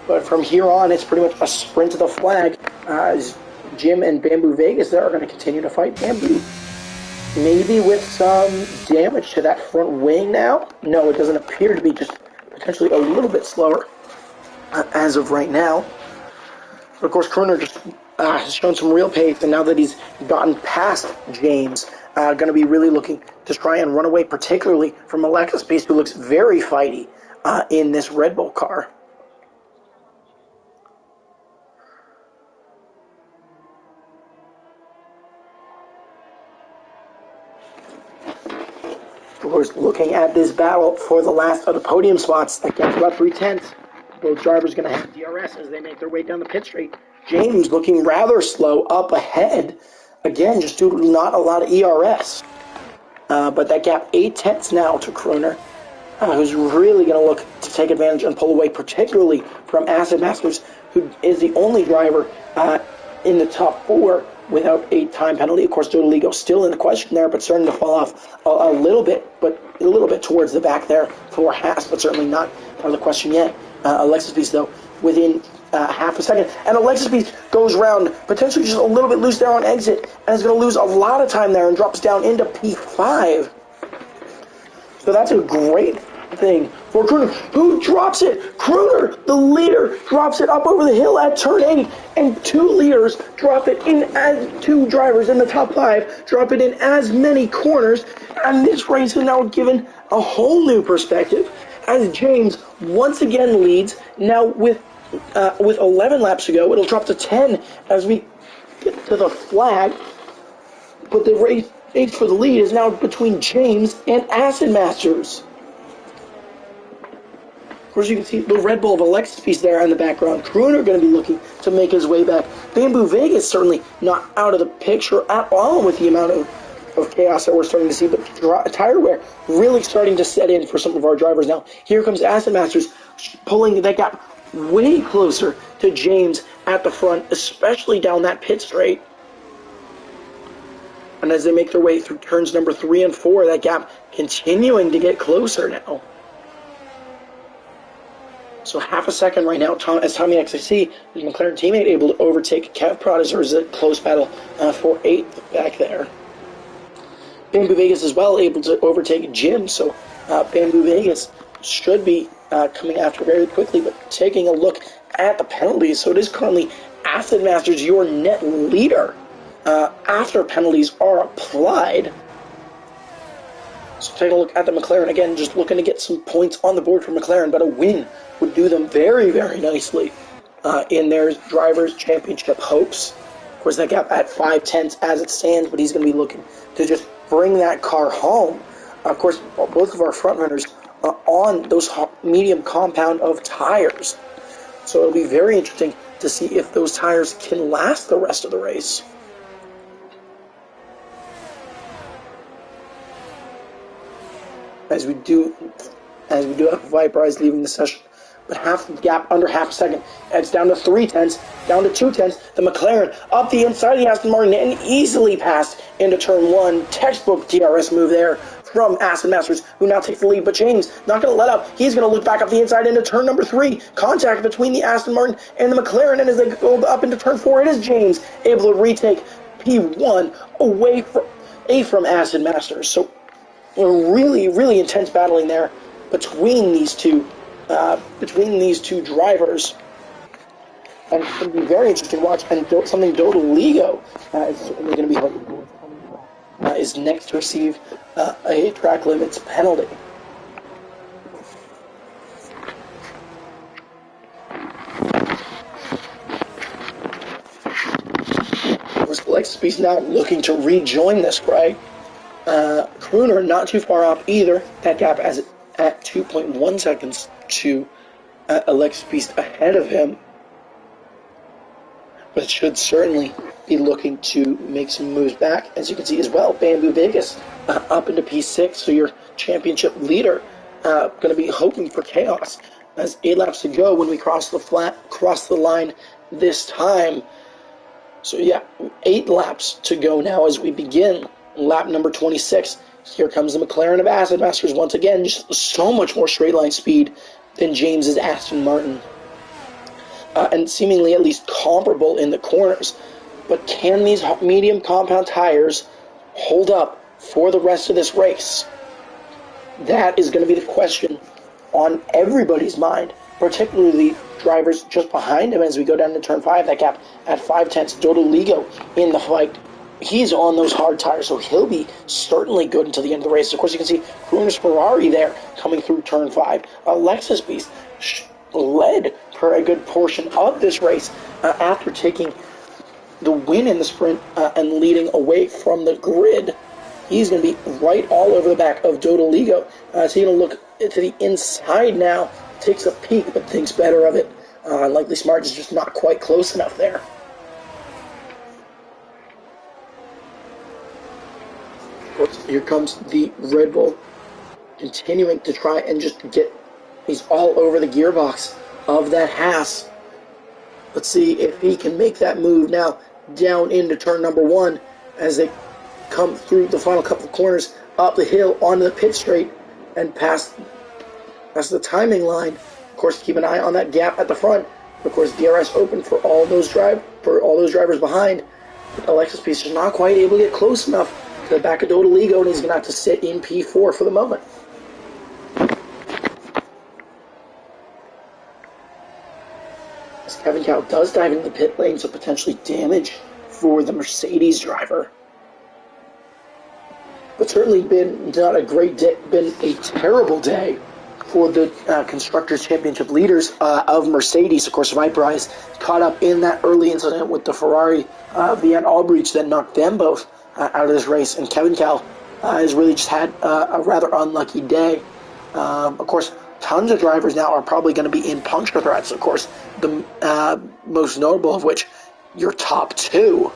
But from here on, it's pretty much a sprint to the flag, as Jim and Bamboo Vegas there are going to continue to fight. Bamboo, maybe with some damage to that front wing now. No, it doesn't appear to be, just potentially a little bit slower as of right now. But of course, Crooner just has shown some real pace, and now that he's gotten past James, going to be really looking to try and run away, particularly from Alexis Beast, who looks very fighty in this Red Bull car. course, looking at this battle for the last of the podium spots, that gets about 3/10. Both drivers going to have DRS as they make their way down the pit straight. James looking rather slow up ahead, again, just due to not a lot of ERS. But that gap 8/10 now to Kroner, who's really going to look to take advantage and pull away, particularly from Acid Masters, who is the only driver in the top 4 without a time penalty. Of course, Dodoligo still in the question there, but starting to fall off a little bit, but a little bit towards the back there for Haas, but certainly not part of the question yet. Alexis Beast, though, within half a second. And Alexis Beast goes round, potentially just a little bit loose there on exit, and is going to lose a lot of time there and drops down into P5. So that's a great thing for Kroner, who drops it. Kroner, the leader, drops it up over the hill at turn 8, and 2 leaders drop it in as 2 drivers in the top 5 drop it in as many corners, and this race is now given a whole new perspective as James once again leads. Now with 11 laps to go, it'll drop to 10 as we get to the flag, but the race for the lead is now between James and Acid Masters. Of course, you can see the Red Bull of Alexis Beast there in the background. Kroner going to be looking to make his way back. Bamboo Vegas certainly not out of the picture at all with the amount of chaos that we're starting to see, but tire wear really starting to set in for some of our drivers now. Here comes Acid Masters pulling that gap way closer to James at the front, especially down that pit straight. And as they make their way through turns number 3 and 4, that gap continuing to get closer now. So half a second right now, as Tommy XIC, his McLaren teammate, able to overtake Kev Prod as there was a close battle for 8th back there. Bamboo Vegas as well able to overtake Jim, so Bamboo Vegas should be coming after very quickly, but taking a look at the penalties. So it is currently Acid Masters, your net leader, after penalties are applied. So take a look at the McLaren again, just looking to get some points on the board for McLaren, but a win would do them very, very nicely in their Drivers' Championship hopes. Of course, that gap at 5/10 as it stands, but he's going to be looking to just bring that car home. Of course, both of our front runners are on those medium compound of tires. So it'll be very interesting to see if those tires can last the rest of the race. As we do have Viperize leaving the session, but half the gap under half a second. It's down to 3/10, down to 2/10. The McLaren up the inside of the Aston Martin and easily passed into turn 1. Textbook DRS move there from Acid Masters, who now takes the lead. But James not going to let up. He's going to look back up the inside into turn number 3. Contact between the Aston Martin and the McLaren, and as they go up into turn 4, it is James able to retake P1 away from Acid Masters. So a really, really intense battling there between these two drivers, and it's going to be very interesting to watch. And something Dodoligo is certainly going to be hoping for is next to receive a track limits penalty. Alexis Beast now looking to rejoin this fray. Kroner not too far off either. That gap at 2.1 seconds to Alexis Beast ahead of him. But should certainly be looking to make some moves back. As you can see as well, Bamboo Vegas up into P6, so your championship leader going to be hoping for chaos. As 8 laps to go when we cross the line this time. So yeah, 8 laps to go now as we begin lap number 26. Here comes the McLaren of Acid Masters once again, just so much more straight line speed than James's Aston Martin. And seemingly at least comparable in the corners. But can these medium compound tires hold up for the rest of this race? That is going to be the question on everybody's mind, particularly drivers just behind him as we go down to turn 5. That gap at 5/10. Dodoligo in the fight. He's on those hard tires, so he'll be certainly good until the end of the race. Of course, you can see Kroner's Ferrari there coming through turn 5. Alexis Beast led for a good portion of this race after taking the win in the sprint and leading away from the grid. He's going to be right all over the back of Dodoligo. So he's going to look to the inside now, takes a peek, but thinks better of it. Likely Smart is just not quite close enough there. Of course, here comes the Red Bull, continuing to try and just get, he's all over the gearbox of that Haas. Let's see if he can make that move now down into turn number 1 as they come through the final couple of corners, up the hill, onto the pit straight, and past the timing line. Of course, keep an eye on that gap at the front. Of course, DRS open for all those drivers behind. But Alexis Piece is not quite able to get close enough to the back of Dodoligo, and he's going to have to sit in P4 for the moment. As Kevin Cow does dive into the pit lane, so potentially damage for the Mercedes driver. But certainly been not a great day, been a terrible day for the Constructors' Championship leaders of Mercedes. Of course, Viperize caught up in that early incident with the Ferrari Vian Albrecht that knocked them both out of this race. And Kevin Cal has really just had a rather unlucky day. Of course, tons of drivers now are probably going to be in puncture threats. Of course, the most notable of which, your top 2.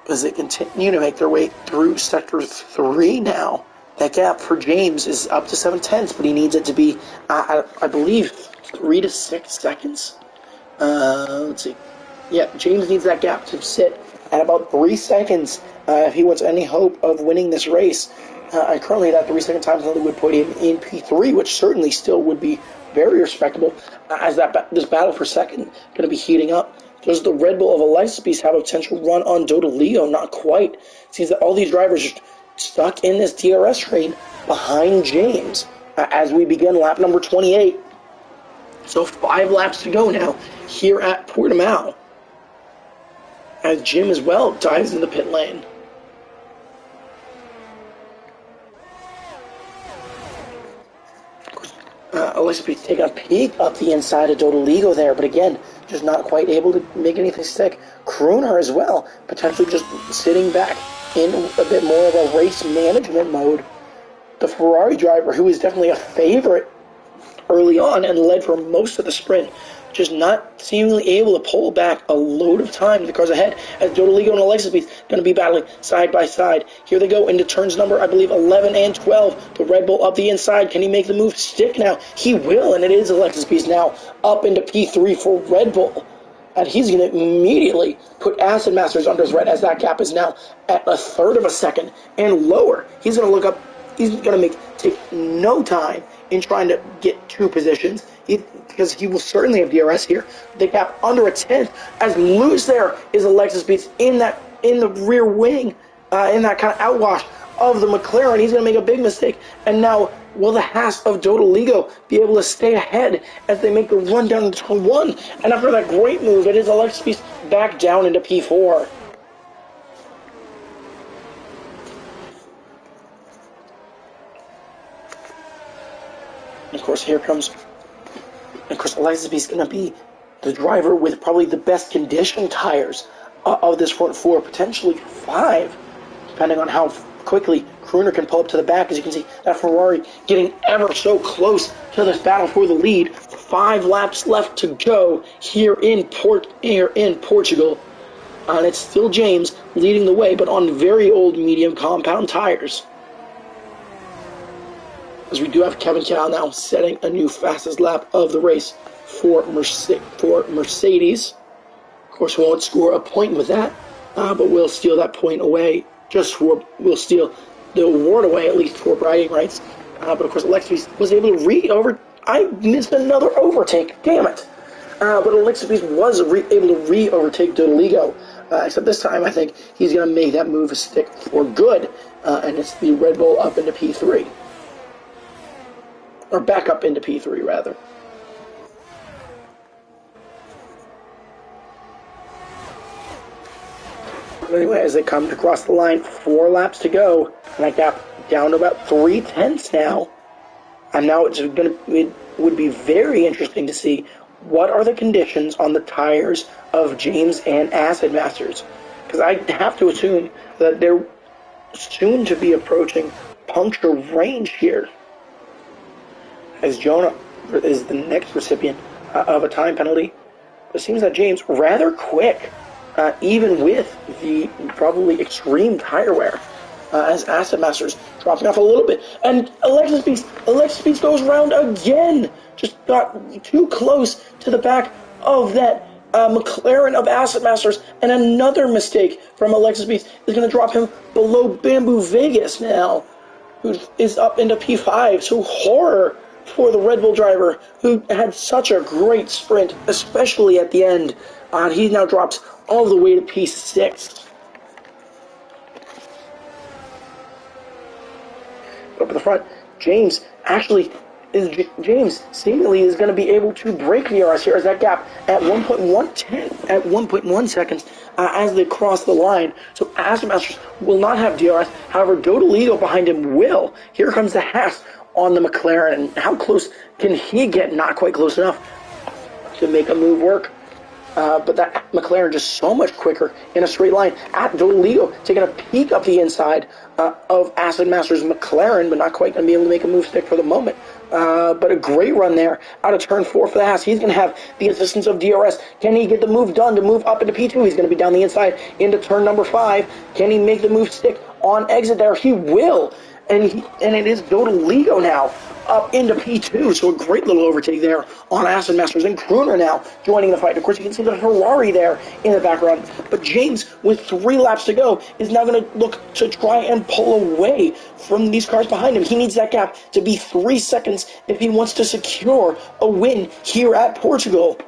As they continue to make their way through Sector 3 now. That gap for James is up to 7/10, but he needs it to be, I believe, 3 to 6 seconds. Let's see. Yeah, James needs that gap to sit at about 3 seconds if he wants any hope of winning this race. And currently that 3-second time penalty would put him in P3, which certainly still would be very respectable as this battle for second going to be heating up. Does the Red Bull of Alexis Piece have a potential run on Dodoligo? Not quite. It seems that all these drivers are stuck in this DRS train behind James as we begin lap number 28. So 5 laps to go now here at Portimao, as Jim as well dives in the pit lane. Alexis Piece taking a peek up the inside of Dodoligo there, but again, just not quite able to make anything stick. Kroner as well, potentially just sitting back in a bit more of a race management mode. The Ferrari driver, who is definitely a favorite early on and led for most of the sprint, just not seemingly able to pull back a load of time to the cars ahead, as Dodoligo and Alexis Piece going to be battling side by side. Here they go into turns number, I believe, 11 and 12. The Red Bull up the inside. Can he make the move stick now? He will, and it is Alexis Piece now up into P3 for Red Bull. And he's going to immediately put Acid Masters under threat, as that gap is now at 1/3 of a second and lower. He's going to look up. He's going to take no time in trying to get 2 positions, because he will certainly have DRS here. The gap under a 10th. As loose there is Alexis Piece in the rear wing, in that kind of outwash of the McLaren. He's going to make a big mistake. And now, will the Haas of Dodoligo be able to stay ahead as they make the run down into turn 1? And after that great move, it is Alexis Piece back down into P4. Of course, here comes, of course, Alexis Piece is going to be the driver with probably the best conditioned tires of this front 4, potentially 5, depending on how quickly Kroner can pull up to the back. As you can see, that Ferrari getting ever so close to this battle for the lead. 5 laps left to go here in Portugal. And it's still James leading the way, but on very old medium compound tires. As we do have Kevin Cal now setting a new fastest lap of the race for Mercedes. Of course, we won't score a point with that, but we'll steal that point away. We'll steal the award away, at least for bragging rights. But of course, Alexis was able to I missed another overtake. Damn it! But Alexis was able to re-overtake Dodoligo. Except this time, I think he's going to make that move stick for good. And it's the Red Bull up into P3. Or back up into P3, rather. But anyway, as they come across the line, 4 laps to go, and that gap down to about 3/10 now. And now it would be very interesting to see what are the conditions on the tires of James and Acid Masters. because I have to assume that they're soon to be approaching puncture range here, as Jonah is the next recipient of a time penalty. It seems that James, rather quick, even with the probably extreme tire wear, as Asset Masters dropping off a little bit. And Alexis Beast goes round again. Just got too close to the back of that McLaren of Asset Masters. And another mistake from Alexis Beast is going to drop him below Bamboo Vegas now, who is up into P5. So horror for the Red Bull driver, who had such a great sprint, especially at the end. He now drops all the way to P6. Up at the front, James seemingly is going to be able to break DRS here, as that gap at 1.1 seconds as they cross the line. So Aston Masters will not have DRS. However, Dodoligo behind him will. Here comes the Haas on the McLaren, and how close can he get? Not quite close enough to make a move work. But that McLaren just so much quicker in a straight line. At Dodoligo taking a peek up the inside of Aston Masters' McLaren, but not quite going to be able to make a move stick for the moment. But a great run there out of turn 4 for the Haas. He's going to have the assistance of DRS. Can he get the move done to move up into P2? He's going to be down the inside into turn number 5. Can he make the move stick on exit there? He will. And it is Dodoligo now up into P2, so a great little overtake there on Aston Masters, and Kruner now joining the fight. Of course, you can see the Ferrari there in the background, but James, with 3 laps to go, is now going to look to try and pull away from these cars behind him. He needs that gap to be 3 seconds if he wants to secure a win here at Portugal.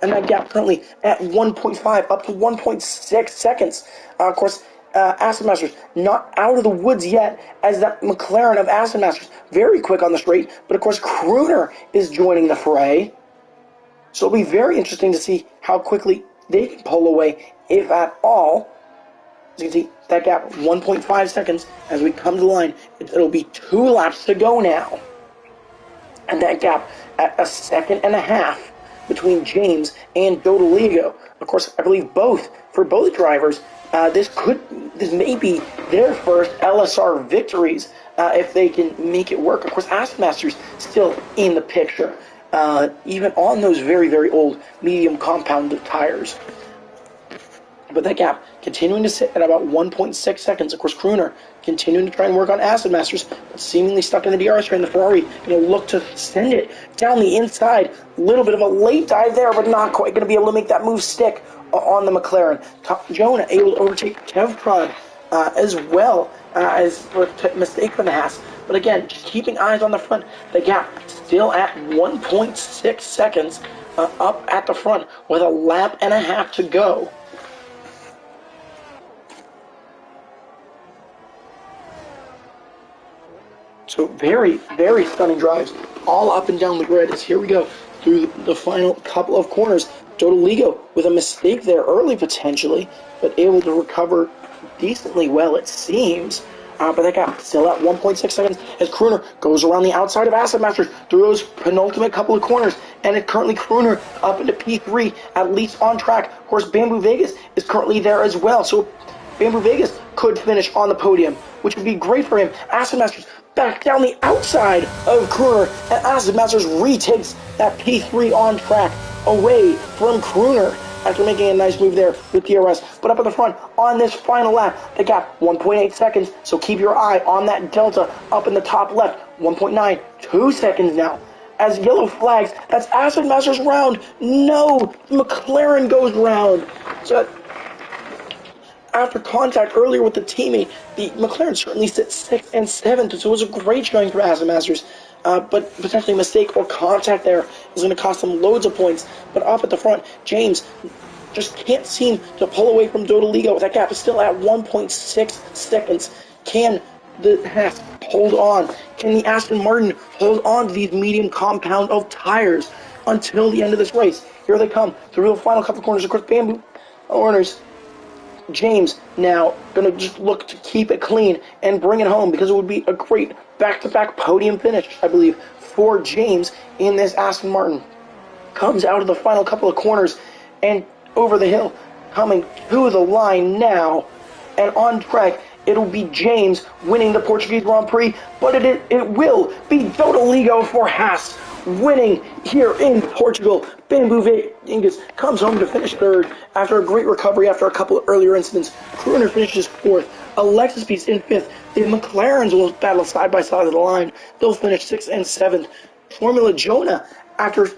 And that gap currently at 1.5 up to 1.6 seconds. Of course, Aston Masters not out of the woods yet, as that McLaren of Aston Masters very quick on the straight, but of course Kruner is joining the fray, so it'll be very interesting to see how quickly they can pull away, if at all. As you can see, that gap 1.5 seconds as we come to the line. It'll be 2 laps to go now, and that gap at 1.5 seconds between James and Dodoligo. Of course, I believe for both drivers, this may be their first LSR victories if they can make it work. Of course, Aston Masters still in the picture, even on those very, very old medium compound tires. But that gap continuing to sit at about 1.6 seconds. Of course, Kruner continuing to try and work on Aston Masters, but seemingly stuck in the DRS train. The Ferrari going to look to send it down the inside. A little bit of a late dive there, but not quite going to be able to make that move stick on the McLaren. Jonah able to overtake Kev Prod as well as for a mistake from the Haas. But again, just keeping eyes on the front. The gap still at 1.6 seconds up at the front with 1.5 laps to go. So very, very stunning drives all up and down the grid as here we go through the final couple of corners. Dodoligo with a mistake there early potentially, but able to recover decently well it seems. But that gap still at 1.6 seconds as Kruner goes around the outside of Asset Masters through those penultimate couple of corners. And it's currently Kruner up into P3, at least on track. Of course, Bamboo Vegas is currently there as well. So Bamboo Vegas could finish on the podium, which would be great for him. Asset Masters back down the outside of Kruner, and Asset Masters retakes that P3 on track away from Kruner after making a nice move there with DRS. But up at the front on this final lap, the gap 1.8 seconds, so keep your eye on that delta up in the top left. 1.9, 2 seconds now. As yellow flags, that's Asset Masters round. No, McLaren goes round. So after contact earlier with the teammate, the McLaren certainly sits 6th and 7th, so it was a great showing for Aston Masters. But potentially a mistake or contact there is going to cost them loads of points. But up at the front, James just can't seem to pull away from Dodoligo. That gap is still at 1.6 seconds. Can the Haas hold on? Can the Aston Martin hold on to these medium compound of tires until the end of this race? Here they come through the final couple corners. Of course, Bamboo owners. James now going to just look to keep it clean and bring it home, because it would be a great back-to-back podium finish, I believe, for James in this Aston Martin. Comes out of the final couple of corners and over the hill. coming to the line now, and on track. It'll be James winning the Portuguese Grand Prix, but it will be Dodoligo for Haas winning here in Portugal. Bamboo Vegas comes home to finish third after a great recovery after a couple of earlier incidents. Crooner finishes fourth. Alexis Peace in fifth. The McLarens will battle side by side of the line. They'll finish sixth and seventh. Formula Jonah, after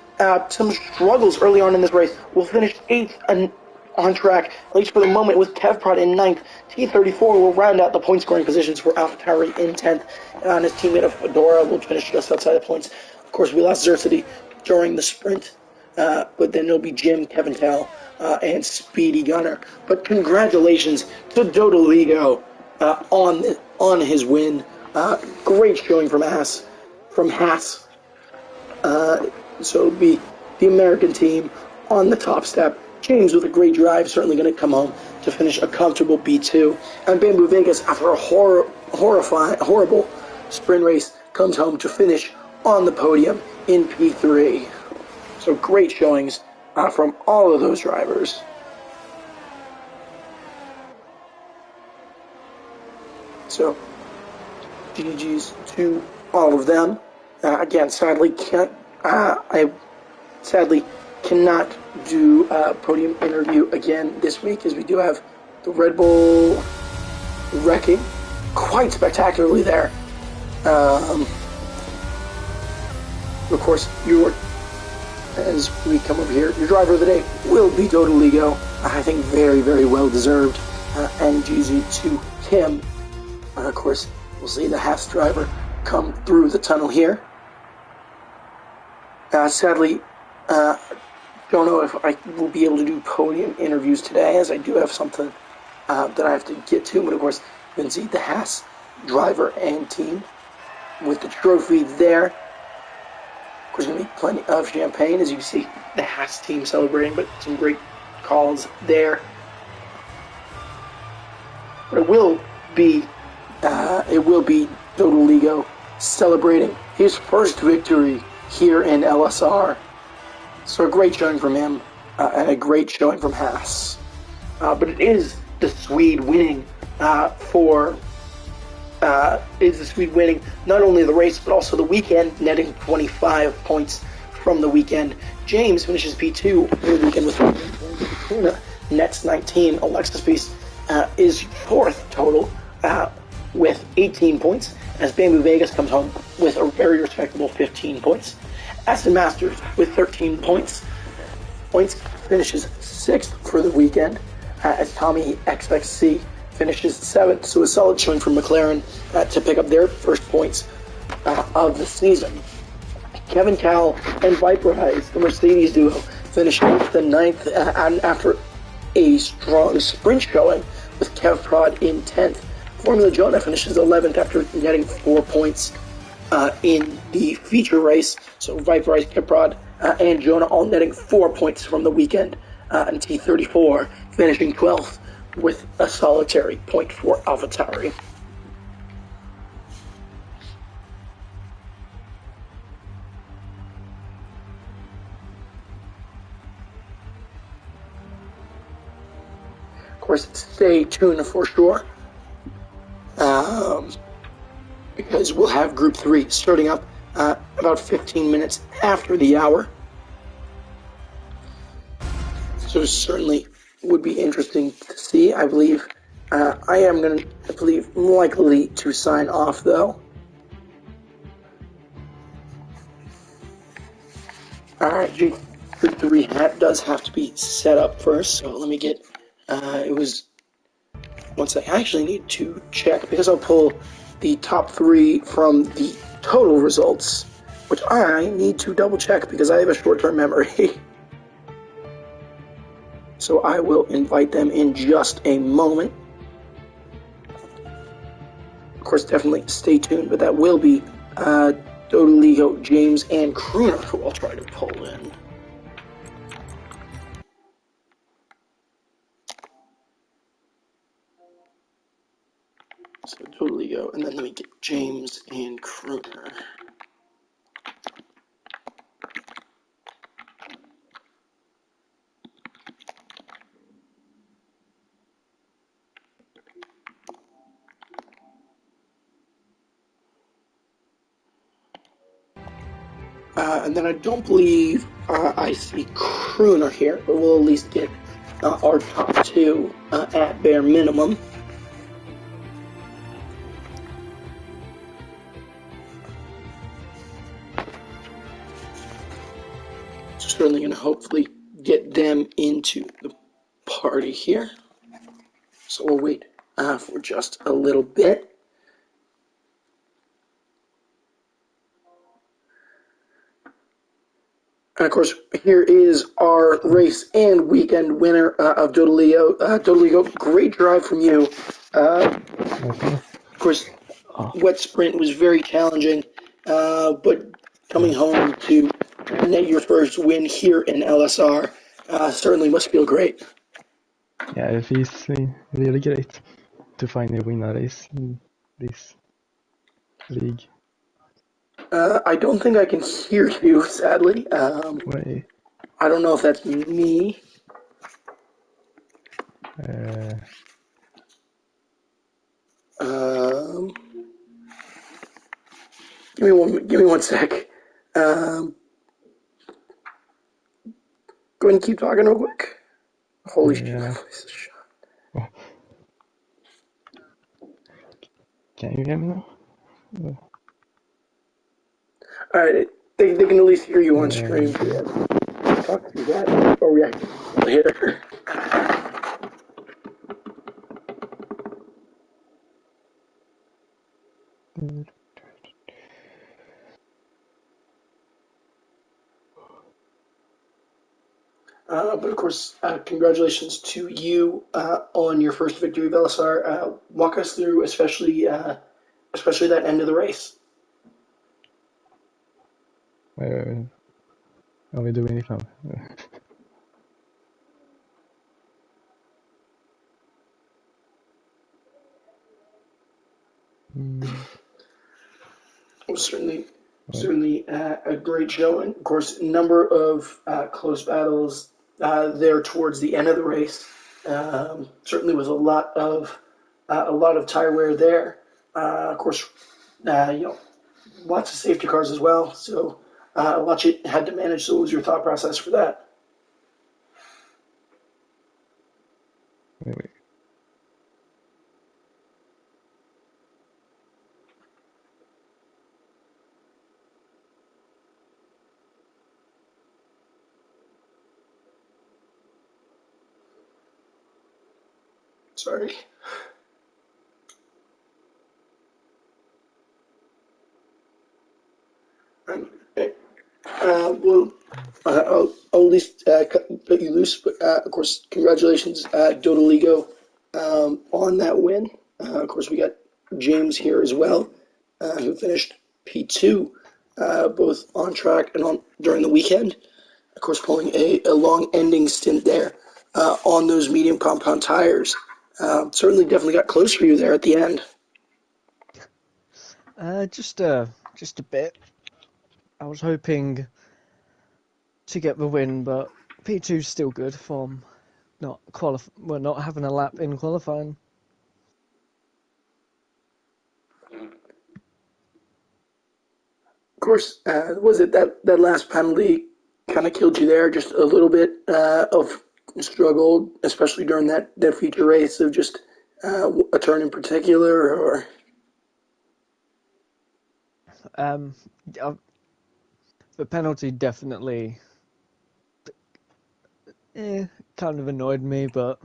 some struggles early on in this race, will finish eighth and on track, at least for the moment, with Kevprod in ninth. T34 will round out the point-scoring positions for AlphaTauri in 10th, and his teammate of Fedora will finish just outside the points. Of course, we lost Zersity during the sprint, but then it'll be Jim, Kevin Tell, and Speedy Gunner. But congratulations to Dodoligo on his win. Great showing from Haas. So it'll be the American team on the top step. James with a great drive, certainly going to come home to finish a comfortable B2. And Bamboo Vegas, after a horrible sprint race, comes home to finish on the podium in P3. So great showings from all of those drivers. So GG's to all of them. Again, I sadly cannot do a podium interview again this week, as we do have the Red Bull wrecking quite spectacularly there. Of course, as we come over here, your driver of the day will be Dodoligo. I think very, very well deserved. And GG to him. And of course, we'll see the Haas driver come through the tunnel here. Sadly, don't know if I will be able to do podium interviews today, as I do have something that I have to get to. But of course, you can see the Haas driver and team with the trophy there. Of course, going to be plenty of champagne, as you can see the Haas team celebrating, but some great calls there. But it will be Dodoligo celebrating his first victory here in LSR. So a great showing from him, and a great showing from Haas. But it is the Swede winning not only the race, but also the weekend, netting 25 points from the weekend. James finishes P2 the weekend with 20 points. Nets 19. Alexis Peace is fourth total with 18 points, as Bamboo Vegas comes home with a very respectable 15 points. Aston Masters with 13 points finishes 6th for the weekend, as Tommy XXC finishes 7th. So a solid showing from McLaren to pick up their first points of the season. Kevin Cal and Viperize, the Mercedes duo, finish 8th and 9th after a strong sprint showing, with Kevprod in 10th. Formula Jonah finishes 11th after getting 4 points in the feature race. So Viperize, Kevprod, and Jonah all netting 4 points from the weekend. And T34 finishing 12th with a solitary point for AlphaTauri. Of course, stay tuned for sure, because we'll have Group 3 starting up about 15 minutes after the hour. So certainly would be interesting to see. I believe I am likely to sign off, though. Alright, Group 3 does have to be set up first, so let me get, one sec. I actually need to check, because I'll pull the top 3 from the total results, which I need to double check because I have a short-term memory. So I will invite them in just a moment. Of course, definitely stay tuned, but that will be Dodoligo, James, and Crooner, who I'll try to pull in. So Dodoligo, and then let me get James and Crooner. And then I don't believe I see Crooner here, but we'll at least get our top two at bare minimum. So certainly going to hopefully get them into the party here. So we'll wait for just a little bit. And of course, here is our race and weekend winner of Dodoligo. Dodoligo, great drive from you. Of course, wet sprint was very challenging, but coming home to net your first win here in LSR certainly must feel great. Yeah, it feels really great to finally win a race in this league. I don't think I can hear you, sadly. Wait. I don't know if that's me. Give me one sec. Go ahead and keep talking real quick. Holy shit, my voice is shot. Oh. Can you hear me now? Alright, they can at least hear you on stream. Talk through that or react later. But of course, congratulations to you on your first victory of LSR. Walk us through, especially that end of the race. Are we doing it now? Well, certainly a great show, and of course, a number of close battles there towards the end of the race. Certainly was a lot of tire wear there. Of course, lots of safety cars as well. So a lot you had to manage. So what was your thought process for that? Wait. Sorry. Well, I'll at least cut you loose, but of course, congratulations, Dodoligo, on that win. Of course, we got James here as well, who finished P2, both on track and during the weekend. Of course, pulling a long ending stint there on those medium compound tires. Certainly, definitely got close for you there at the end. Just a bit. I was hoping to get the win, but P2's still good from not having a lap in qualifying. Of course, was it that last penalty kind of killed you there? Just a little bit of struggle, especially during that feature race of just a turn in particular, or the penalty definitely kind of annoyed me, but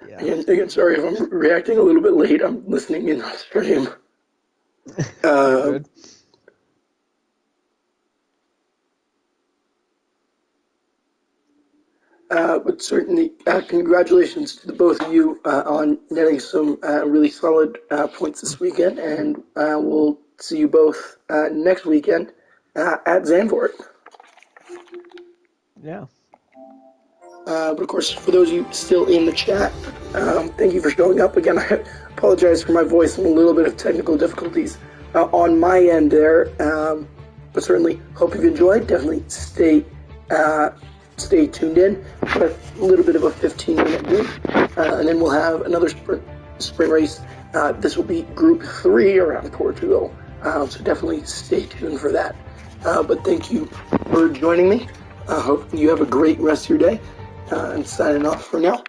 yeah. Again, sorry if I'm reacting a little bit late. I'm listening in on stream. Good. But certainly, congratulations to the both of you on netting some really solid points this weekend, and we'll see you both next weekend at Zandvoort. Yeah. But of course, for those of you still in the chat, thank you for showing up. Again, I apologize for my voice and a little bit of technical difficulties on my end there. But certainly, hope you've enjoyed. Definitely stay tuned in. But a little bit of a 15-minute break, and then we'll have another sprint race. This will be Group 3 around Portugal. So definitely stay tuned for that. But thank you for joining me. I hope you have a great rest of your day. And signing off for now.